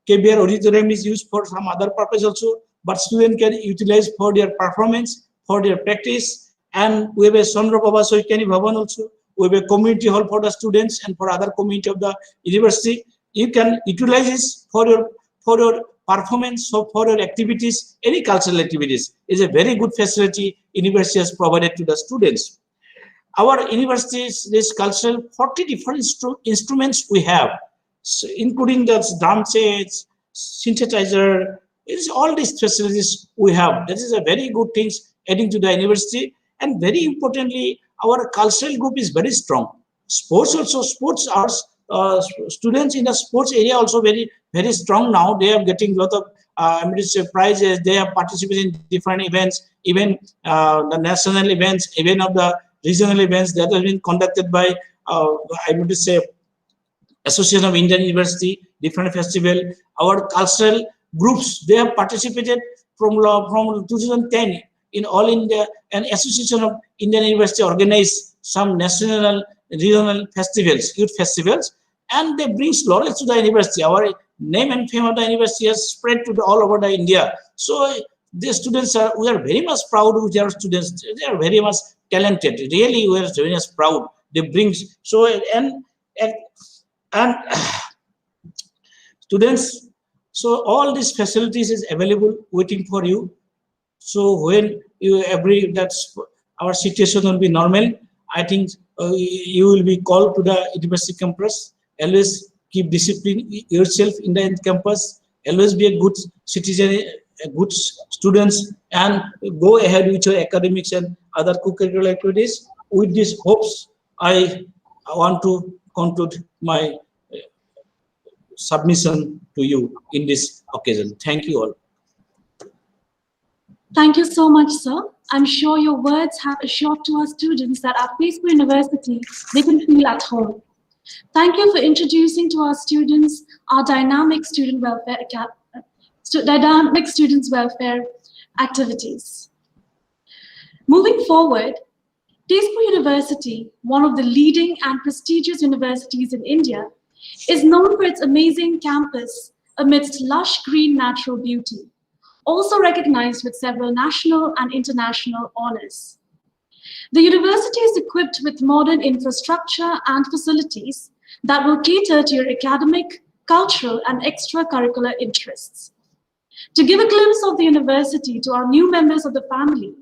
Speaker 5: auditorium is used for some other purpose also, but students can utilize for their performance, for their practice. And we have a Sondra Baba Soikani Bhavan also. We have a community hall for the students and for other community of the university. You can utilize this for for your performance, so for your activities, any cultural activities, is a very good facility university has provided to the students. Our universities, this cultural 40 different instruments we have, so including the drum sets, synthesizer, it's all these facilities we have. That is a very good things adding to the university. And very importantly, our cultural group is very strong. Sports also, sports are students in the sports area also very strong now. They are getting a lot of prizes. They have participated in different events, even the national events, even of the regional events that have been conducted by I would say Association of Indian University, different festival. Our cultural groups, they have participated from 2010 in All India, and Association of Indian University organized some national, regional festivals, youth festivals, and they bring laurels to the university. Our name and fame of the university has spread to all over the India. So the students we are very much proud of their students. They are very much talented. Really, we are very much proud. They bring so and students. So all these facilities is available waiting for you. So when you our situation will be normal, I think you will be called to the university campus. Always keep discipline yourself in the campus. Always be a good citizen, a good students, and go ahead with your academics and other co-curricular activities. With these hopes, I want to conclude my submission to you in this occasion. Thank you all.
Speaker 1: Thank you so much, sir. I'm sure your words have assured to our students that at Tezpur University, they can feel at home. Thank you for introducing to our students our dynamic students welfare activities. Moving forward, Tezpur University, one of the leading and prestigious universities in India, is known for its amazing campus amidst lush green natural beauty, also recognized with several national and international honors. The university is equipped with modern infrastructure and facilities that will cater to your academic, cultural, and extracurricular interests. To give a glimpse of the university to our new members of the family,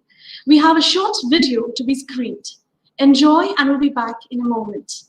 Speaker 1: we have a short video to be screened. Enjoy, and we'll be back in a moment.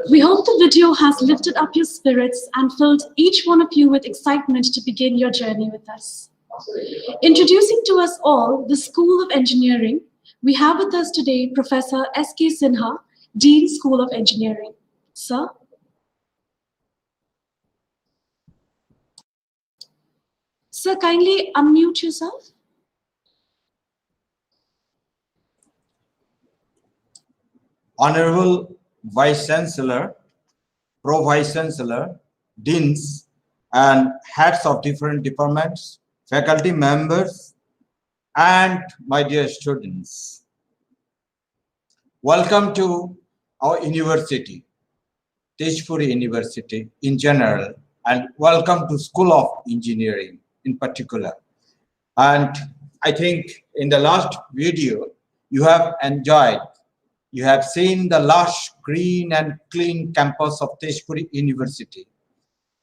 Speaker 1: We hope the video has lifted up your spirits and filled each one of you with excitement to begin your journey with us. Introducing to us all the School of Engineering, we have with us today Professor S.K. Sinha, Dean, School of Engineering. Sir? Sir, kindly unmute yourself.
Speaker 6: Honorable Vice Chancellor, Pro Vice Chancellor, Deans, and heads of different departments, faculty members, and my dear students. Welcome to our university, Tezpur University in general, and welcome to School of Engineering in particular. And I think in the last video, you have enjoyed, you have seen the lush, green and clean campus of Tezpur University.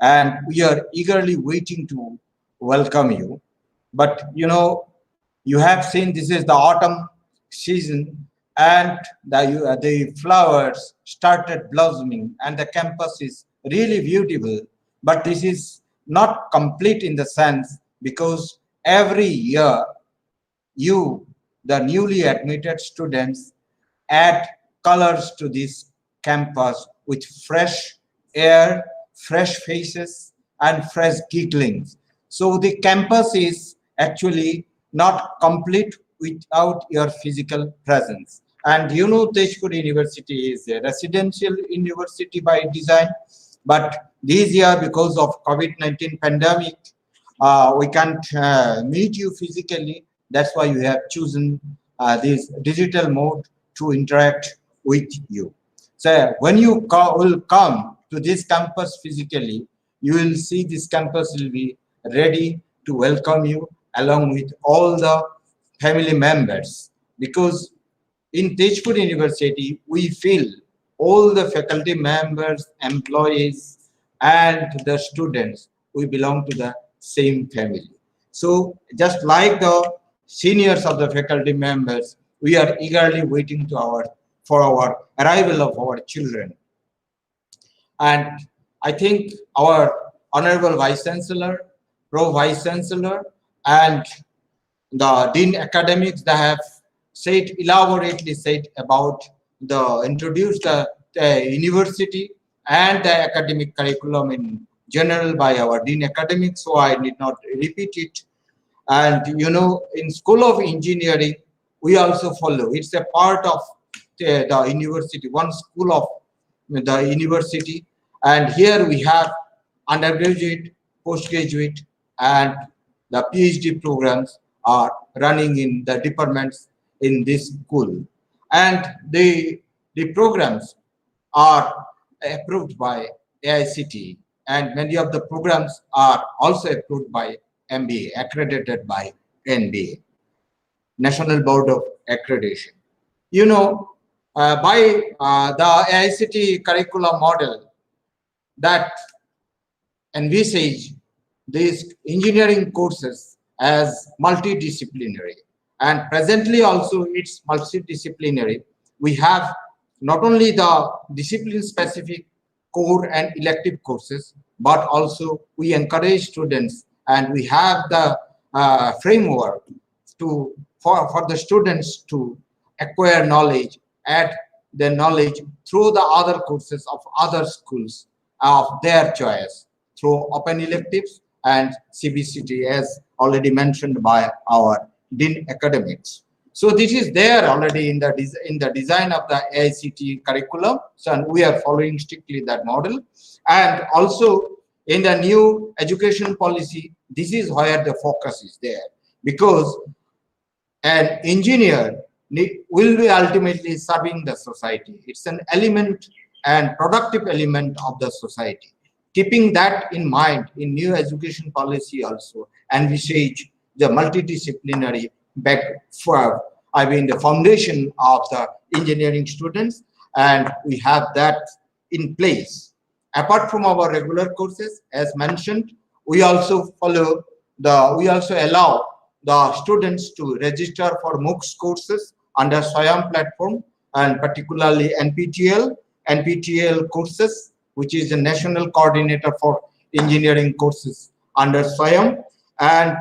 Speaker 6: And we are eagerly waiting to welcome you. But you know, you have seen this is the autumn season and the flowers started blossoming and the campus is really beautiful. But this is not complete in the sense because every year you, the newly admitted students, add colors to this campus with fresh air, fresh faces, and fresh gigglings. So the campus is actually not complete without your physical presence. And you know, Tezpur University is a residential university by design, but this year, because of COVID-19 pandemic, we can't meet you physically. That's why you have chosen this digital mode to interact with you. So when you will come to this campus physically, you will see this campus will be ready to welcome you along with all the family members. Because in Tezpur University, we feel all the faculty members, employees, and the students, we belong to the same family. So just like the seniors of the faculty members, we are eagerly waiting for our arrival of our children. And I think our Honorable Vice Chancellor, Pro Vice Chancellor, and the Dean Academics, they have said, elaborately said about introduced the university and the academic curriculum in general by our Dean Academics, so I need not repeat it. And you know, in School of Engineering, we also follow. It's a part of the university, one school of the university. And here we have undergraduate, postgraduate, and the PhD programs are running in the departments in this school. And the programs are approved by AICTE, and many of the programs are also approved by MBA, accredited by NBA, National Board of Accreditation. You know, by the AICTE curriculum model that envisage these engineering courses as multidisciplinary, and presently also it's multidisciplinary. We have not only the discipline-specific core and elective courses, but also we encourage students and we have the framework for the students to acquire knowledge, add their knowledge through the other courses of other schools of their choice, through open electives and CBCT, as already mentioned by our Dean Academics. So this is there already in the design of the AICTE curriculum. So we are following strictly that model. And also in the new education policy, this is where the focus is there, because an engineer will be ultimately serving the society. It's an element and productive element of the society. Keeping that in mind, in new education policy also, and we say the multidisciplinary back for, the foundation of the engineering students, and we have that in place. Apart from our regular courses, as mentioned, we also allow the students to register for MOOCs courses under Syiem platform, and particularly NPTEL courses, which is the National Coordinator for Engineering Courses under Syiem. And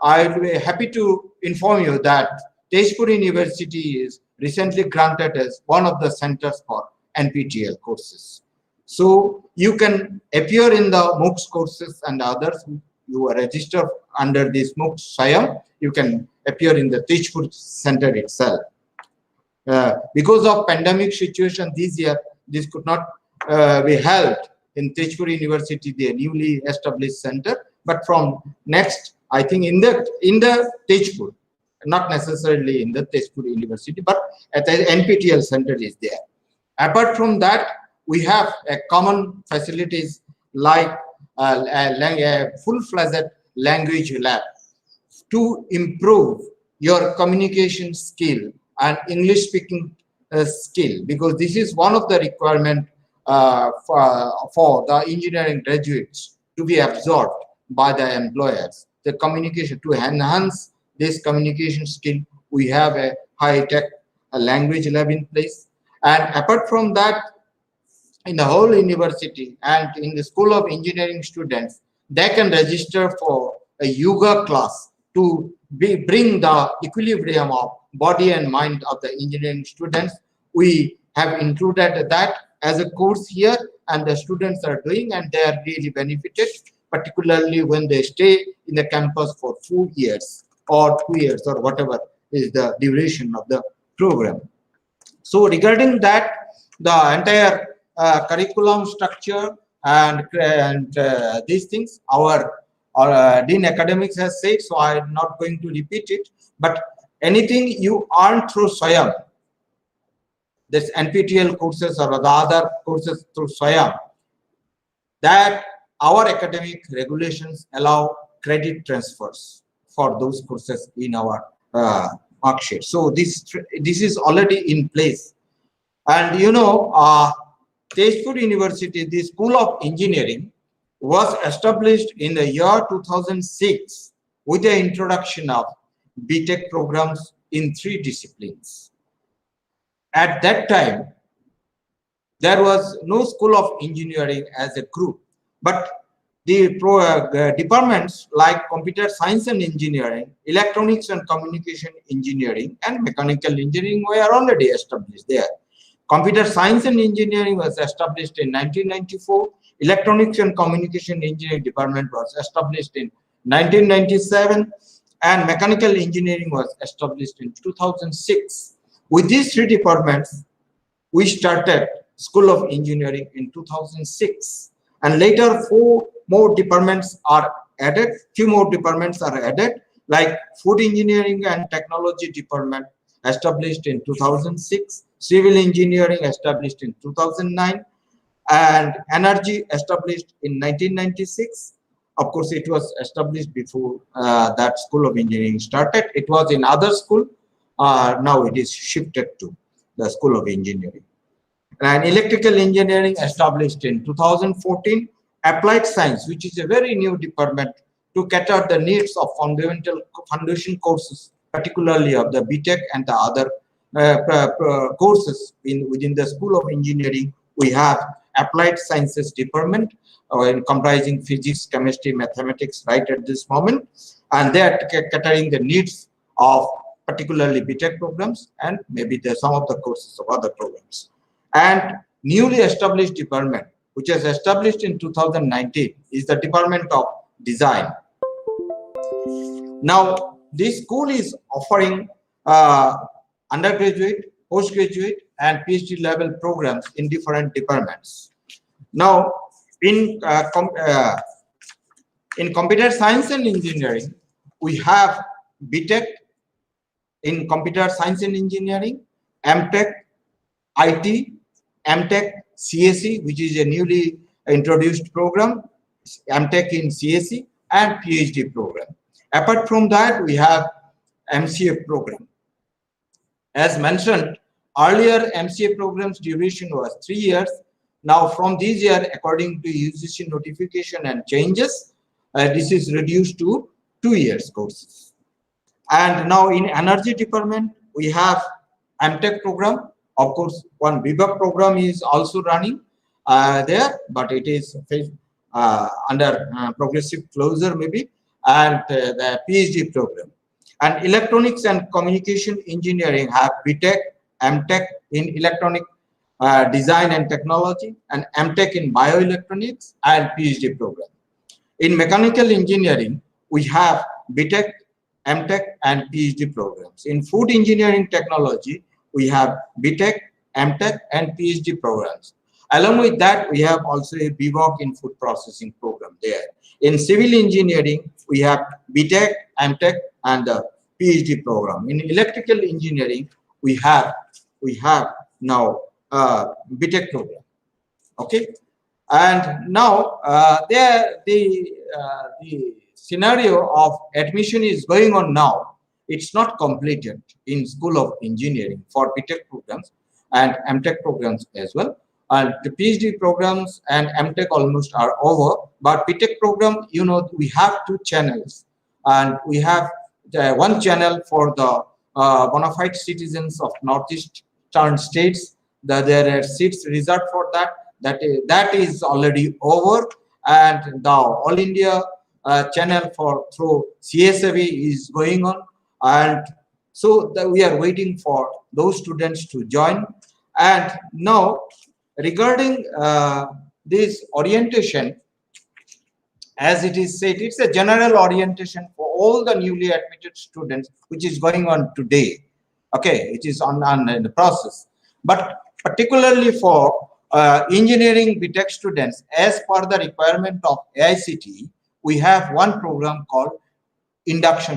Speaker 6: I'll be happy to inform you that Tezpur University is recently granted as one of the centers for NPTEL courses. So you can appear in the MOOCs courses and others. You are registered under this MOOCs Syiem. You can appear in the Tezpur center itself. Because of pandemic situation this year, this could not be held in Tezpur University, the newly established center. But from next, I think in the Tezpur, not necessarily in the Tezpur University, but at the NPTEL center is there. Apart from that, we have a common facilities like a full-fledged language lab to improve your communication skill and English speaking skill, because this is one of the requirement for the engineering graduates to be absorbed by the employers. The communication, to enhance this communication skill, we have a high-tech language lab in place. And apart from that, in the whole university and in the School of Engineering students, they can register for a yoga class to bring the equilibrium of body and mind of the engineering students. We have included that as a course here, and the students are doing, and they are really benefited, particularly when they stay in the campus for 4 years or 2 years or whatever is the duration of the program. So regarding that, the entire curriculum structure and these things, our Dean Academics has said, so I'm not going to repeat it, but anything you earn through Syiem, this NPTEL courses or the other courses through Syiem, that our academic regulations allow credit transfers for those courses in our mark sheet. So this is already in place. And you know, Tezpur University, the School of Engineering, was established in the year 2006 with the introduction of BTech programs in 3 disciplines. At that time, there was no School of Engineering as a group, but the departments like Computer Science and Engineering, Electronics and Communication Engineering, and Mechanical Engineering were already established there. Computer Science and Engineering was established in 1994. Electronics and Communication Engineering department was established in 1997, and Mechanical Engineering was established in 2006. With these 3 departments, we started School of Engineering in 2006, and later 4 more departments are added. Few more departments are added, like Food Engineering and Technology department established in 2006, Civil Engineering established in 2009, and Energy established in 1996. Of course, it was established before that School of Engineering started. It was in other school. Now it is shifted to the School of Engineering. And Electrical Engineering established in 2014. Applied Science, which is a very new department to cater the needs of foundation courses, particularly of the BTech and the other courses within the School of Engineering. We have Applied Sciences department comprising physics, chemistry, mathematics right at this moment, and they are catering the needs of particularly BTech programs and maybe some of the courses of other programs. And newly established department, which was established in 2019, is the Department of Design. Now, this school is offering undergraduate, postgraduate, and PhD level programs in different departments. Now, in Computer Science and Engineering, we have BTech in Computer Science and Engineering, MTech, IT, MTech, CSE, which is a newly introduced program, MTech in CSE, and PhD program. Apart from that, we have MCA program. As mentioned earlier, MCA program's duration was 3 years. Now, from this year, according to UGC notification and changes, this is reduced to 2 years courses. And now in Energy department, we have MTech program, Of course, one BBA program is also running there, but it is under progressive closure maybe, and the PhD program. And electronics and communication engineering have BTech, MTech in electronic design and technology, and MTech in bioelectronics, and PhD program. In mechanical engineering, we have BTech, MTech, and PhD programs. In food engineering technology, we have BTech, MTech, and PhD programs. Along with that, we have also a BVOC in food processing program there. In civil engineering, we have BTech, MTech, and the PhD program. In electrical engineering, we have now BTech program. Okay, and now the scenario of admission is going on now. It's not completed in School of Engineering for BTech programs and MTech programs as well. And the PhD programs and MTech almost are over, but BTech program, you know, we have 2 channels, and we have one channel for the bona fide citizens of northeastern states. There are seats reserved for that. That is already over, and the All India channel through CSAV is going on, and so we are waiting for those students to join. And now, regarding this orientation, as it is said, it's a general orientation for all the newly admitted students, which is going on today. Okay, it is on the process, but particularly for engineering BTech students, as per the requirement of AICTE, we have one program called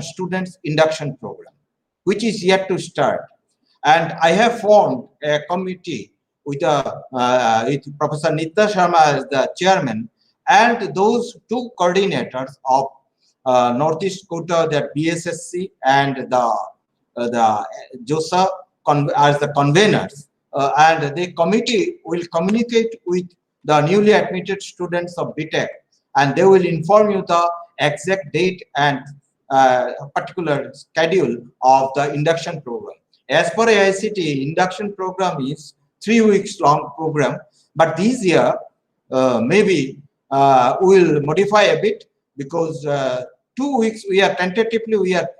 Speaker 6: Students Induction Program, which is yet to start. And I have formed a committee with Professor Nitya Sarma as the chairman, and those 2 coordinators of Northeast Quota, that BSSC, and the JOSA as the conveners. And the committee will communicate with the newly admitted students of BTech, and they will inform you the exact date and particular schedule of the induction program. As per AICTE, induction program is 3 weeks long program, but this year maybe we will modify a bit, because 2 weeks we are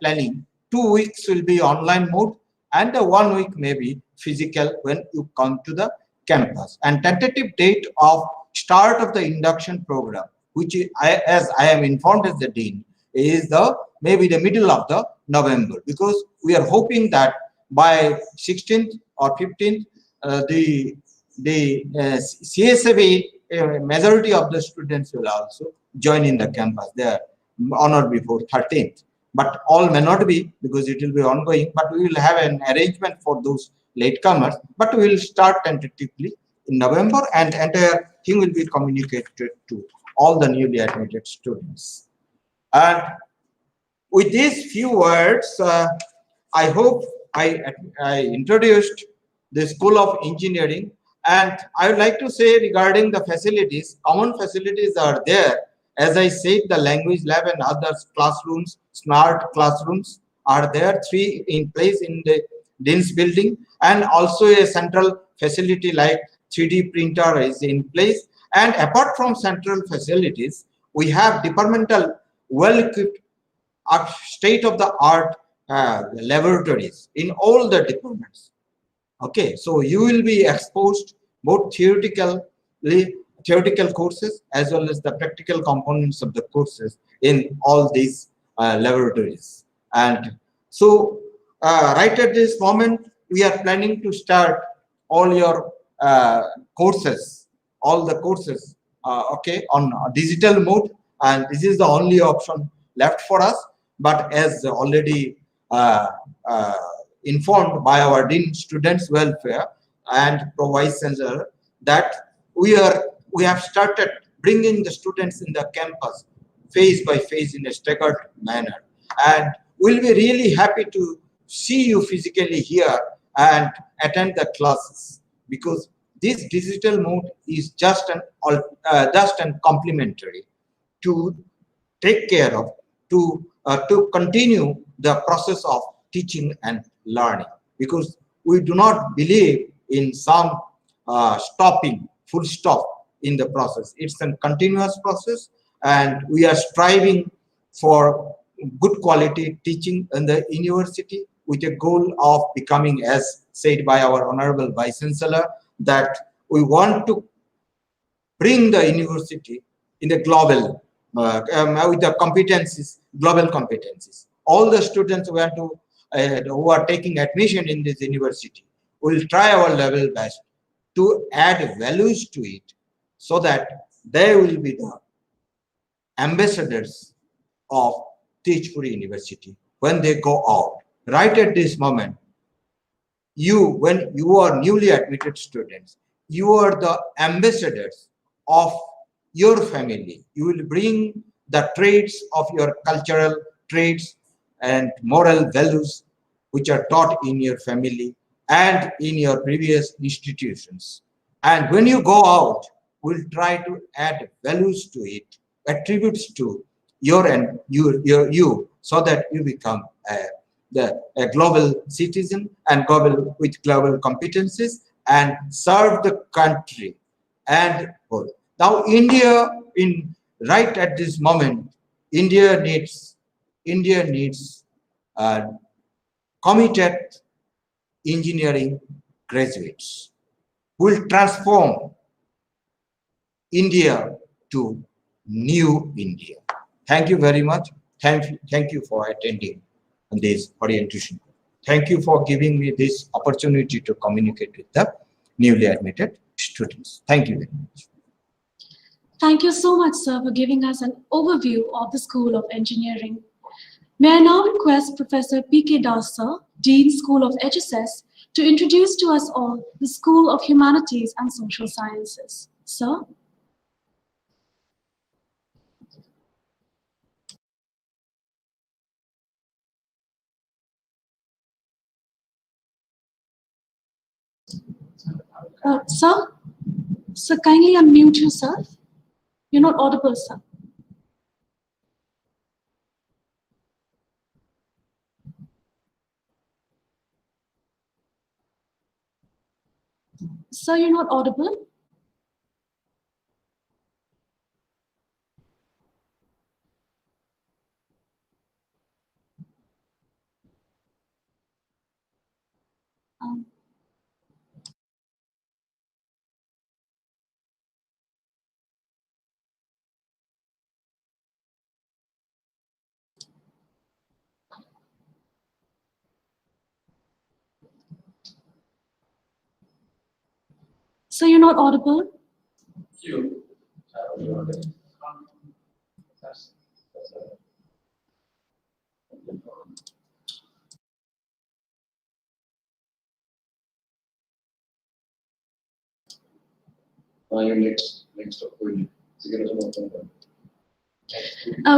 Speaker 6: planning 2 weeks will be online mode, and 1 week may be physical when you come to the campus. And tentative date of start of the induction program, which as I am informed as the dean, is maybe the middle of the November, because we are hoping that by 16th or 15th the CSAV majority of the students will also join in the campus. They are on or before 13th, but all may not be, because it will be ongoing, but we will have an arrangement for those latecomers. But we will start tentatively in November, and entire thing will be communicated to all the newly admitted students. And with these few words, I hope I introduced the School of Engineering. And I would like to say, regarding the facilities, common facilities are there. As I said, the language lab and other classrooms, smart classrooms are there, 3 in place in the Dean's building, and also a central facility like 3D printer is in place. And apart from central facilities, we have departmental, well-equipped, state-of-the-art laboratories in all the departments. Okay, so you will be exposed both theoretical courses as well as the practical components of the courses in all these laboratories. And so right at this moment, we are planning to start all your courses, okay, on digital mode, and this is the only option left for us. But as already informed by our Dean Students Welfare and Vice Chancellor, that we have started bringing the students in the campus phase by phase in a staggered manner, and we'll be really happy to see you physically here and attend the classes, because this digital mode is just an complementary to take care of, to continue the process of teaching and learning, because we do not believe in some stopping, full stop in the process. It's a continuous process, and we are striving for good quality teaching in the university with a goal of becoming, as said by our Honorable Vice Chancellor, that we want to bring the university in the global, with the competencies, global competencies. All the students who are taking admission in this university will try our level best to add values to it, so that they will be the ambassadors of Tezpur University when they go out. Right at this moment, when you are newly admitted students, you are the ambassadors of your family. You will bring the traits of your cultural traits and moral values which are taught in your family and in your previous institutions. And when you go out, we'll try to add values to it, attributes to you, so that you become a global citizen and with global competencies and serve the country and whole. Now, India, right at this moment, India needs committed engineering graduates who will transform India to new India. Thank you very much. Thank you for attending this orientation. Thank you for giving me this opportunity to communicate with the newly admitted students. Thank you very much.
Speaker 1: Thank you so much, sir, for giving us an overview of the School of Engineering. May I now request Professor P.K. Das, sir, Dean School of HSS, to introduce to us all the School of Humanities and Social Sciences. Sir? Sir, kindly unmute yourself. You're not audible, sir. Sir, you're not audible. Sir, you're not audible.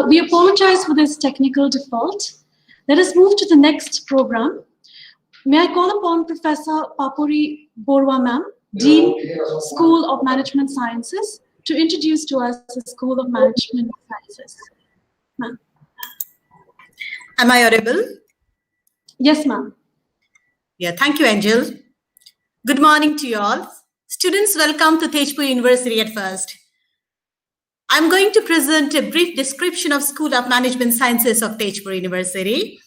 Speaker 1: We apologize for this technical default. Let us move to the next program. May I call upon Professor Papuri Borwa ma'am, Dean, School of Management Sciences, to introduce to us the School of Management Sciences. Ma'am.
Speaker 7: Am I audible?
Speaker 1: Yes, ma'am.
Speaker 7: Yeah, thank you, Angel. Good morning to you all. Students, welcome to Tezpur University at first. I'm going to present a brief description of School of Management Sciences of Tezpur University.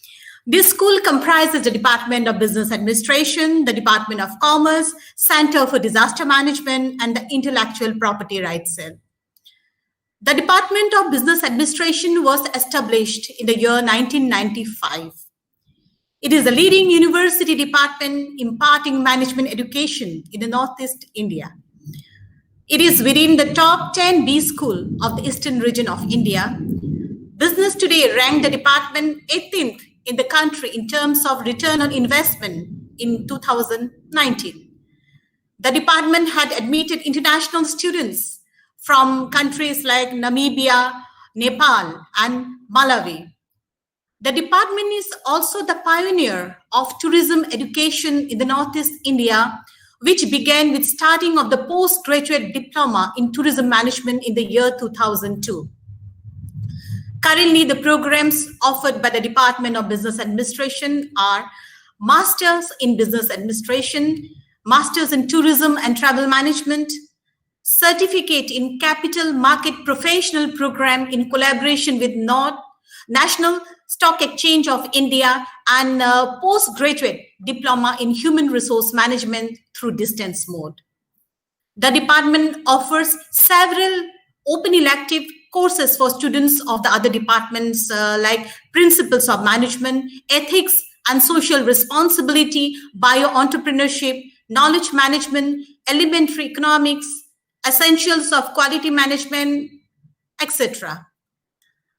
Speaker 7: This school comprises the Department of Business Administration, the Department of Commerce, Center for Disaster Management, and the Intellectual Property Rights Cell. The Department of Business Administration was established in the year 1995. It is the leading university department imparting management education in the Northeast India. It is within the top 10 B school of the Eastern region of India. Business Today ranked the department 18th in the country in terms of return on investment in 2019. The department had admitted international students from countries like Namibia, Nepal, and Malawi. The department is also the pioneer of tourism education in the Northeast India, which began with starting of the postgraduate diploma in tourism management in the year 2002. Currently, the programs offered by the Department of Business Administration are Masters in Business Administration, Masters in Tourism and Travel Management, Certificate in Capital Market Professional Program in collaboration with National Stock Exchange of India, and Postgraduate Diploma in Human Resource Management through distance mode. The department offers several open elective courses for students of the other departments like Principles of Management, Ethics and Social Responsibility, Bio-Entrepreneurship, Knowledge Management, Elementary Economics, Essentials of Quality Management, etc.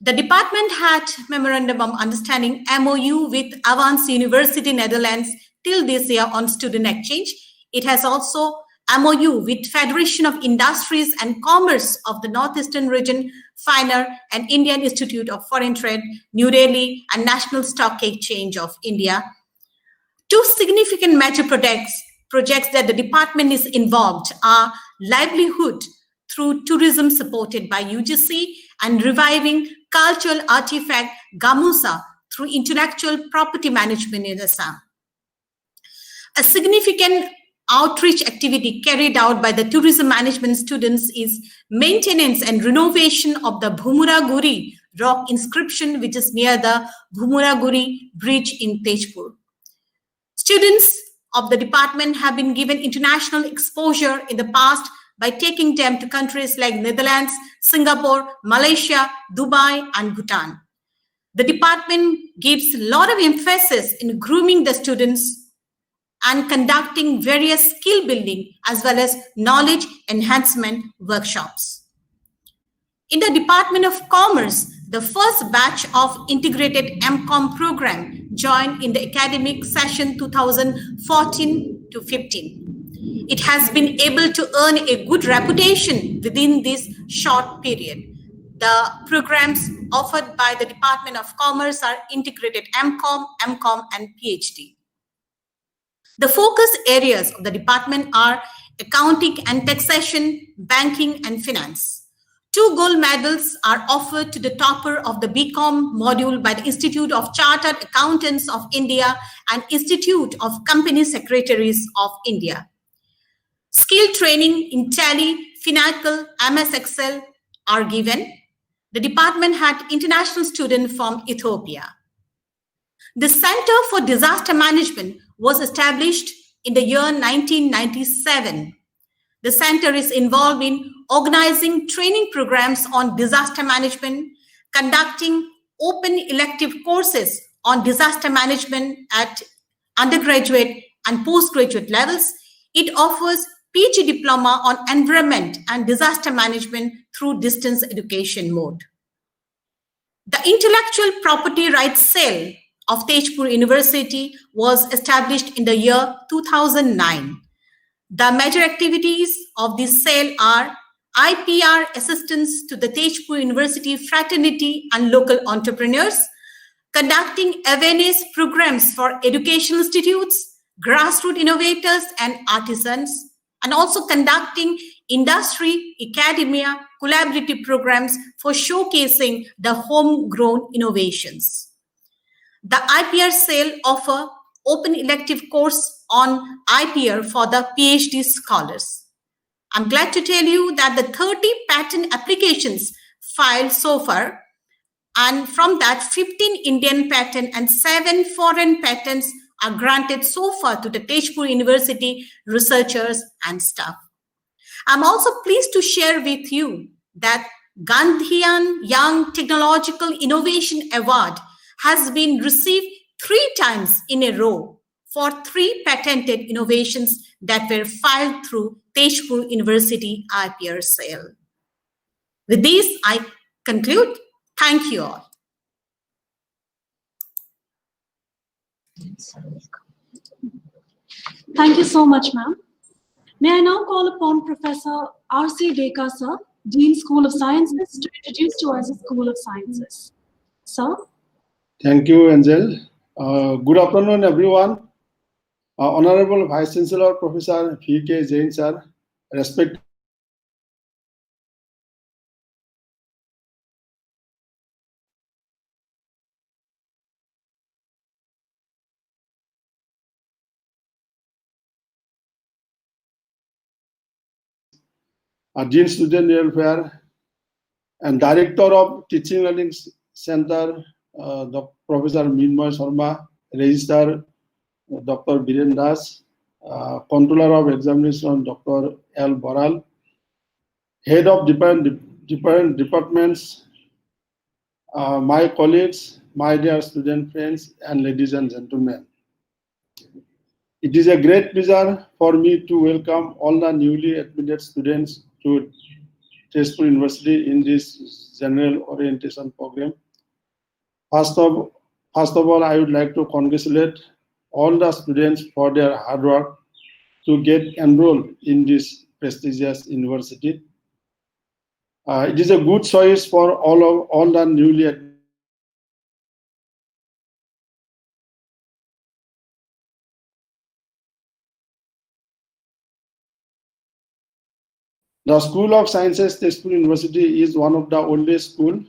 Speaker 7: The department had Memorandum of Understanding MOU with Avans University, Netherlands till this year on student exchange. It has also MOU with Federation of Industries and Commerce of the Northeastern Region, FINER, and Indian Institute of Foreign Trade, New Delhi, and National Stock Exchange of India. Two significant major projects that the department is involved are livelihood through tourism supported by UGC and reviving cultural artifact Gamusa through intellectual property management in Assam. A significant outreach activity carried out by the tourism management students is maintenance and renovation of the Bhumuraguri rock inscription, which is near the Bhumuraguri bridge in Tezpur. Students of the department have been given international exposure in the past by taking them to countries like Netherlands, Singapore, Malaysia, Dubai, and Bhutan. The department gives a lot of emphasis in grooming the students and conducting various skill building as well as knowledge enhancement workshops. In the Department of Commerce, the first batch of integrated MCOM program joined in the academic session 2014 to 15. It has been able to earn a good reputation within this short period. The programs offered by the Department of Commerce are integrated MCOM, MCOM, and PhD. The focus areas of the department are accounting and taxation, banking, and finance. 2 gold medals are offered to the topper of the BCom module by the Institute of Chartered Accountants of India and Institute of Company Secretaries of India. Skill training in Tally, Finacle, MS Excel are given. The department had international students from Ethiopia. The Center for Disaster Management was established in the year 1997. The center is involved in organizing training programs on disaster management, conducting open elective courses on disaster management at undergraduate and postgraduate levels. It offers PG diploma on environment and disaster management through distance education mode. The intellectual property rights cell of Tezpur University was established in the year 2009. The major activities of this cell are IPR assistance to the Tezpur University fraternity and local entrepreneurs, conducting awareness programs for educational institutes, grassroots innovators and artisans, and also conducting industry, academia, collaborative programs for showcasing the homegrown innovations. The IPR cell offer open elective course on IPR for the PhD scholars. I'm glad to tell you that the 30 patent applications filed so far, and from that 15 Indian patent and 7 foreign patents are granted so far to the Tezpur University researchers and staff. I'm also pleased to share with you that Gandhian Young Technological Innovation Award has been received 3 times in a row for 3 patented innovations that were filed through Tezpur University IPR cell. With this, I conclude. Thank you all.
Speaker 1: Thank you so much, ma'am. May I now call upon Professor R.C. Dekar, sir, Dean School of Sciences, to introduce to us the School of Sciences. Sir?
Speaker 8: Thank you, Angel. Good afternoon, everyone. Honorable Vice Chancellor, Professor V.K. Jain, sir, respected Dean Student Welfare, and Director of Teaching Learning Center, the Professor Mrinmoy Sarma, Registrar Dr. Biren Das, Controller of Examination Dr. L. Boral, Head of different departments, my colleagues, my dear student friends, and ladies and gentlemen. It is a great pleasure for me to welcome all the newly admitted students to Tezpur University in this general orientation program. First of all, I would like to congratulate all the students for their hard work to get enrolled in this prestigious university. It is a good choice for all the newly admitted. The School of Sciences, Tezpur University, is one of the oldest schools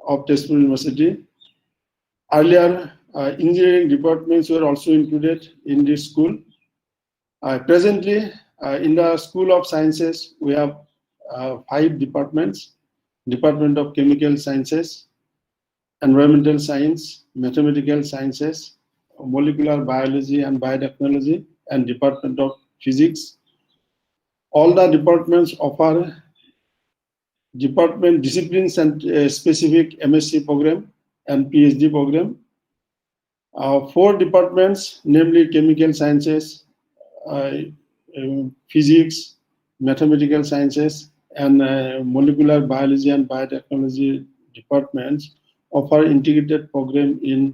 Speaker 8: of Tezpur University. Earlier, engineering departments were also included in this school. Presently, in the School of Sciences, we have 5 departments: Department of Chemical Sciences, Environmental Science, Mathematical Sciences, Molecular Biology and Biotechnology, and Department of Physics. All the departments offer department disciplines and specific MSc program and PhD program. 4 departments, namely Chemical Sciences, Physics, Mathematical Sciences, and Molecular Biology and Biotechnology departments, offer integrated program in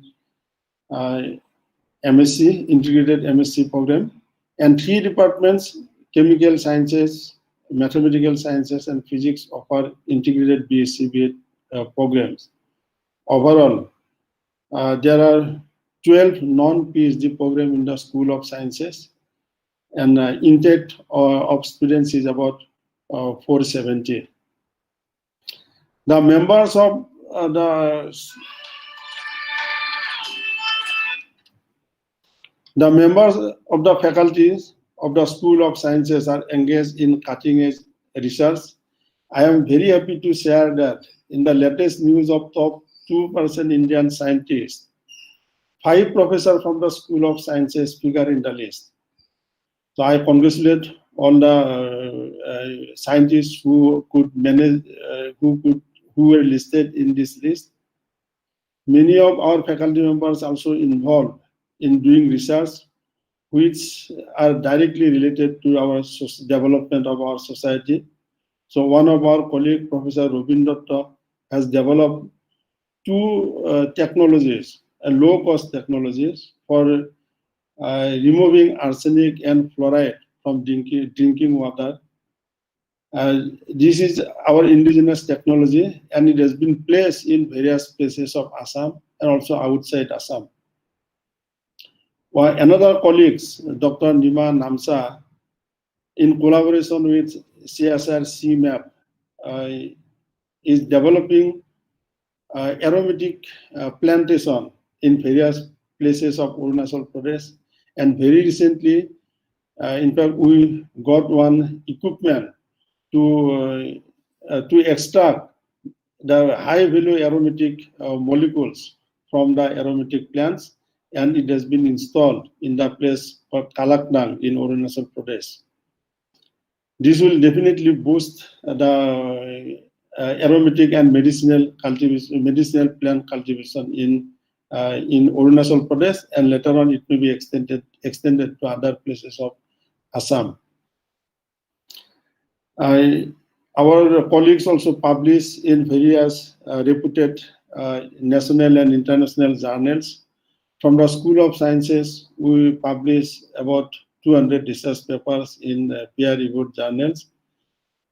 Speaker 8: MSc, integrated MSc program, and 3 departments, Chemical Sciences, Mathematical Sciences, and Physics, offer integrated BSc BEd programs. Overall, there are 12 non-PhD programs in the School of Sciences, and intake of students is about 470. The members of the faculties of the School of Sciences are engaged in cutting-edge research. I am very happy to share that in the latest news of top 2% Indian scientists, 5 professors from the School of Sciences figure in the list. So I congratulate all the scientists who could manage, who were listed in this list. Many of our faculty members also involved in doing research which are directly related to our development of our society. So one of our colleagues, Professor Robin Datta, has developed 2 technologies, low-cost technologies for removing arsenic and fluoride from drinking water. This is our indigenous technology, and it has been placed in various places of Assam and also outside Assam. While another colleague, Dr. Nima Namsa, in collaboration with CSR CMAP, is developing aromatic plantation in various places of Arunachal Pradesh. And very recently, in fact, we got one equipment to extract the high-value aromatic molecules from the aromatic plants, and it has been installed in the place called Kalaknang in Arunachal Pradesh. This will definitely boost the aromatic and medicinal plant cultivation in Arunachal Pradesh, and later on it may be extended to other places of Assam. Our colleagues also publish in various reputed national and international journals. From the School of Sciences, we publish about 200 research papers in peer-reviewed journals.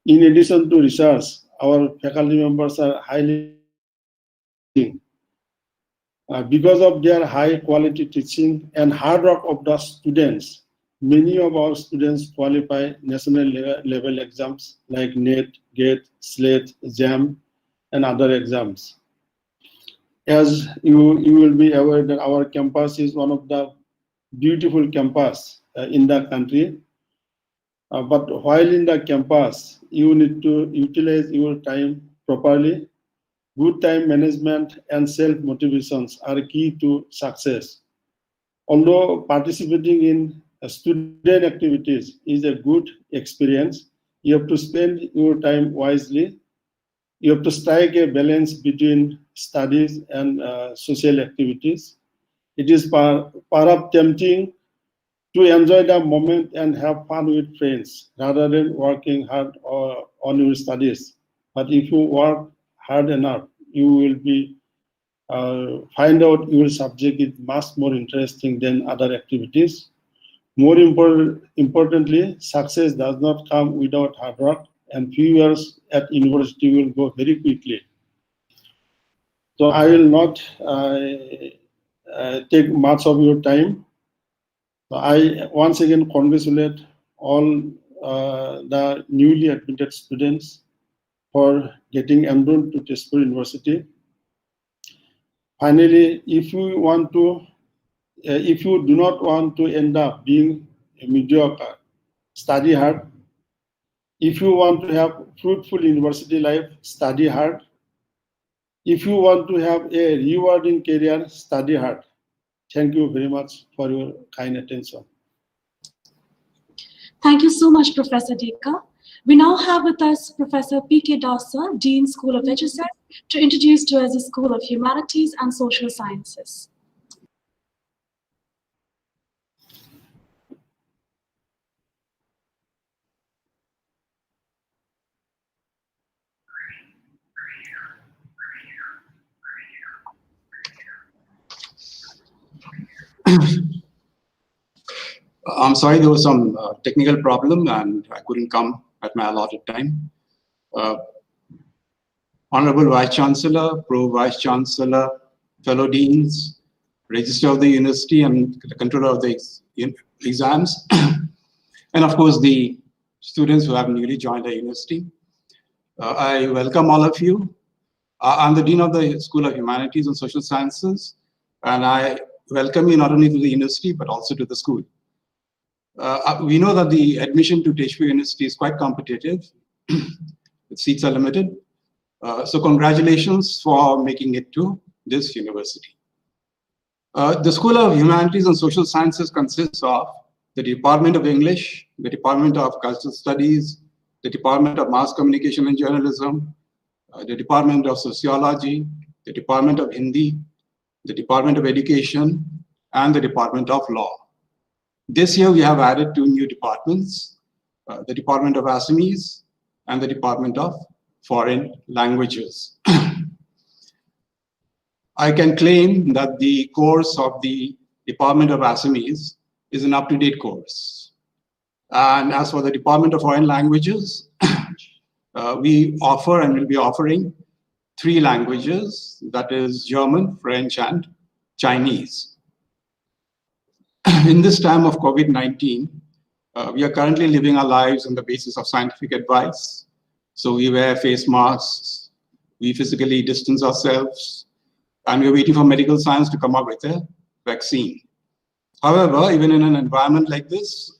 Speaker 8: In addition to research, our faculty members are highly because of their high quality teaching and hard work of the students. Many of our students qualify national level exams like NET, GATE, SLATE, JAM, and other exams. As you will be aware that our campus is one of the beautiful campus in the country. But while in the campus, you need to utilize your time properly. Good time management and self-motivations are key to success. Although participating in student activities is a good experience, you have to spend your time wisely. You have to strike a balance between studies and social activities. It is perhaps tempting to enjoy the moment and have fun with friends rather than working hard on your studies. But if you work hard enough, you will be find out your subject is much more interesting than other activities. More importantly, success does not come without hard work, and few years at university will go very quickly. So I will not take much of your time. So I once again congratulate all the newly admitted students for getting enrolled to Tezpur University. Finally, if you do not want to end up being a mediocre, study hard. If you want to have fruitful university life, study hard. If you want to have a rewarding career, study hard. Thank you very much for your kind attention.
Speaker 1: Thank you so much, Professor Deka. We now have with us Professor P.K. Dasa, Dean School of HSS, to introduce to us the School of Humanities and Social Sciences.
Speaker 9: I'm sorry, there was some technical problem and I couldn't come at my allotted time. Honorable Vice Chancellor, Pro Vice Chancellor, fellow deans, Registrar of the University and the Controller of the exams, and of course the students who have newly joined the university. I welcome all of you. I'm the Dean of the School of Humanities and Social Sciences, and I welcome you not only to the university but also to the school. We know that the admission to Tezpur University is quite competitive. The seats are limited. So congratulations for making it to this university. The School of Humanities and Social Sciences consists of the Department of English, the Department of Cultural Studies, the Department of Mass Communication and Journalism, the Department of Sociology, the Department of Hindi, the Department of Education, and the Department of Law. This year, we have added 2 new departments, the Department of Assamese and the Department of Foreign Languages. I can claim that the course of the Department of Assamese is an up-to-date course. And as for the Department of Foreign Languages, we offer and will be offering 3 languages, that is German, French, and Chinese. In this time of COVID-19, we are currently living our lives on the basis of scientific advice. So we wear face masks, we physically distance ourselves, and we're waiting for medical science to come up with a vaccine. However, even in an environment like this,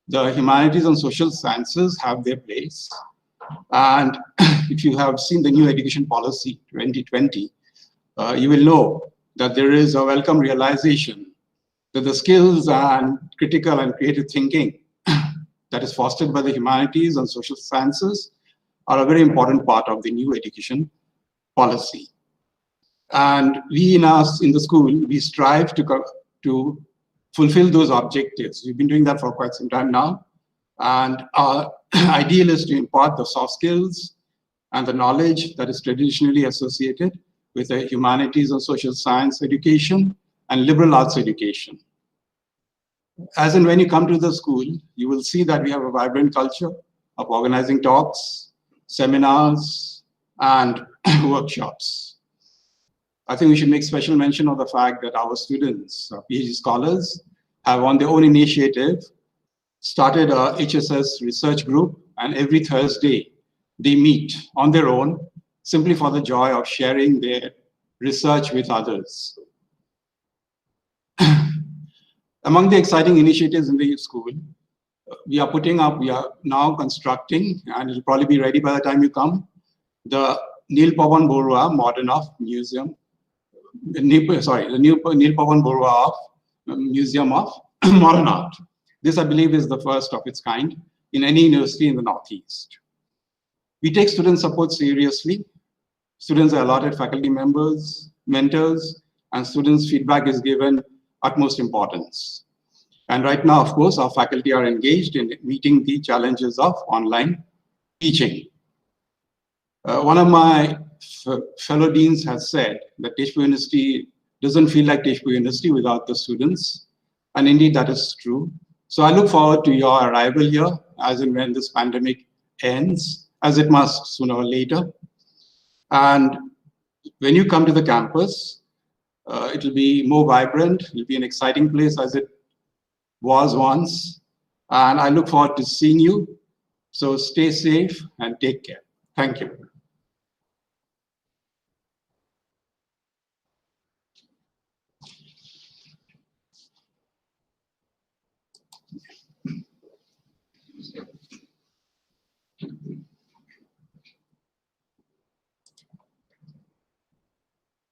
Speaker 9: the humanities and social sciences have their place. And if you have seen the new education policy 2020, you will know that there is a welcome realization that the skills and critical and creative thinking that is fostered by the humanities and social sciences are a very important part of the new education policy. And we in the school, we strive to fulfill those objectives. We've been doing that for quite some time now. And our ideal is to impart the soft skills and the knowledge that is traditionally associated with the humanities and social science education and liberal arts education. As and when you come to the school, you will see that we have a vibrant culture of organizing talks, seminars, and workshops. I think we should make special mention of the fact that our students, PhD scholars, have on their own initiative started a HSS research group, and every Thursday they meet on their own simply for the joy of sharing their research with others. Among the exciting initiatives in the school, we are now constructing, and it'll probably be ready by the time you come, the Neil Pawan Borua Modern Art Museum. The Neil Pawan Borua Museum of Modern Art. This, I believe, is the first of its kind in any university in the Northeast. We take student support seriously. Students are allotted faculty members, mentors, and students' feedback is given utmost importance. And right now, of course, our faculty are engaged in meeting the challenges of online teaching. One of my fellow deans has said that Tezpur University doesn't feel like Tezpur University without the students. And indeed, that is true. So I look forward to your arrival here as and when this pandemic ends, as it must sooner or later. And when you come to the campus, it will be more vibrant. It will be an exciting place as it was once. And I look forward to seeing you. So stay safe and take care. Thank you.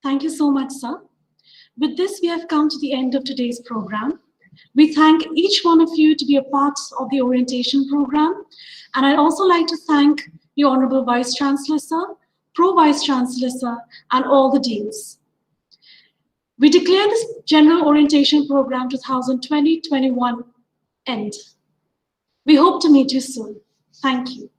Speaker 1: Thank you so much, sir. With this, we have come to the end of today's program. We thank each one of you to be a part of the orientation program. And I'd also like to thank the Honorable Vice Chancellor, sir, Pro-Vice Chancellor, sir, and all the deans. We declare this General Orientation Program 2020-21 end. We hope to meet you soon. Thank you.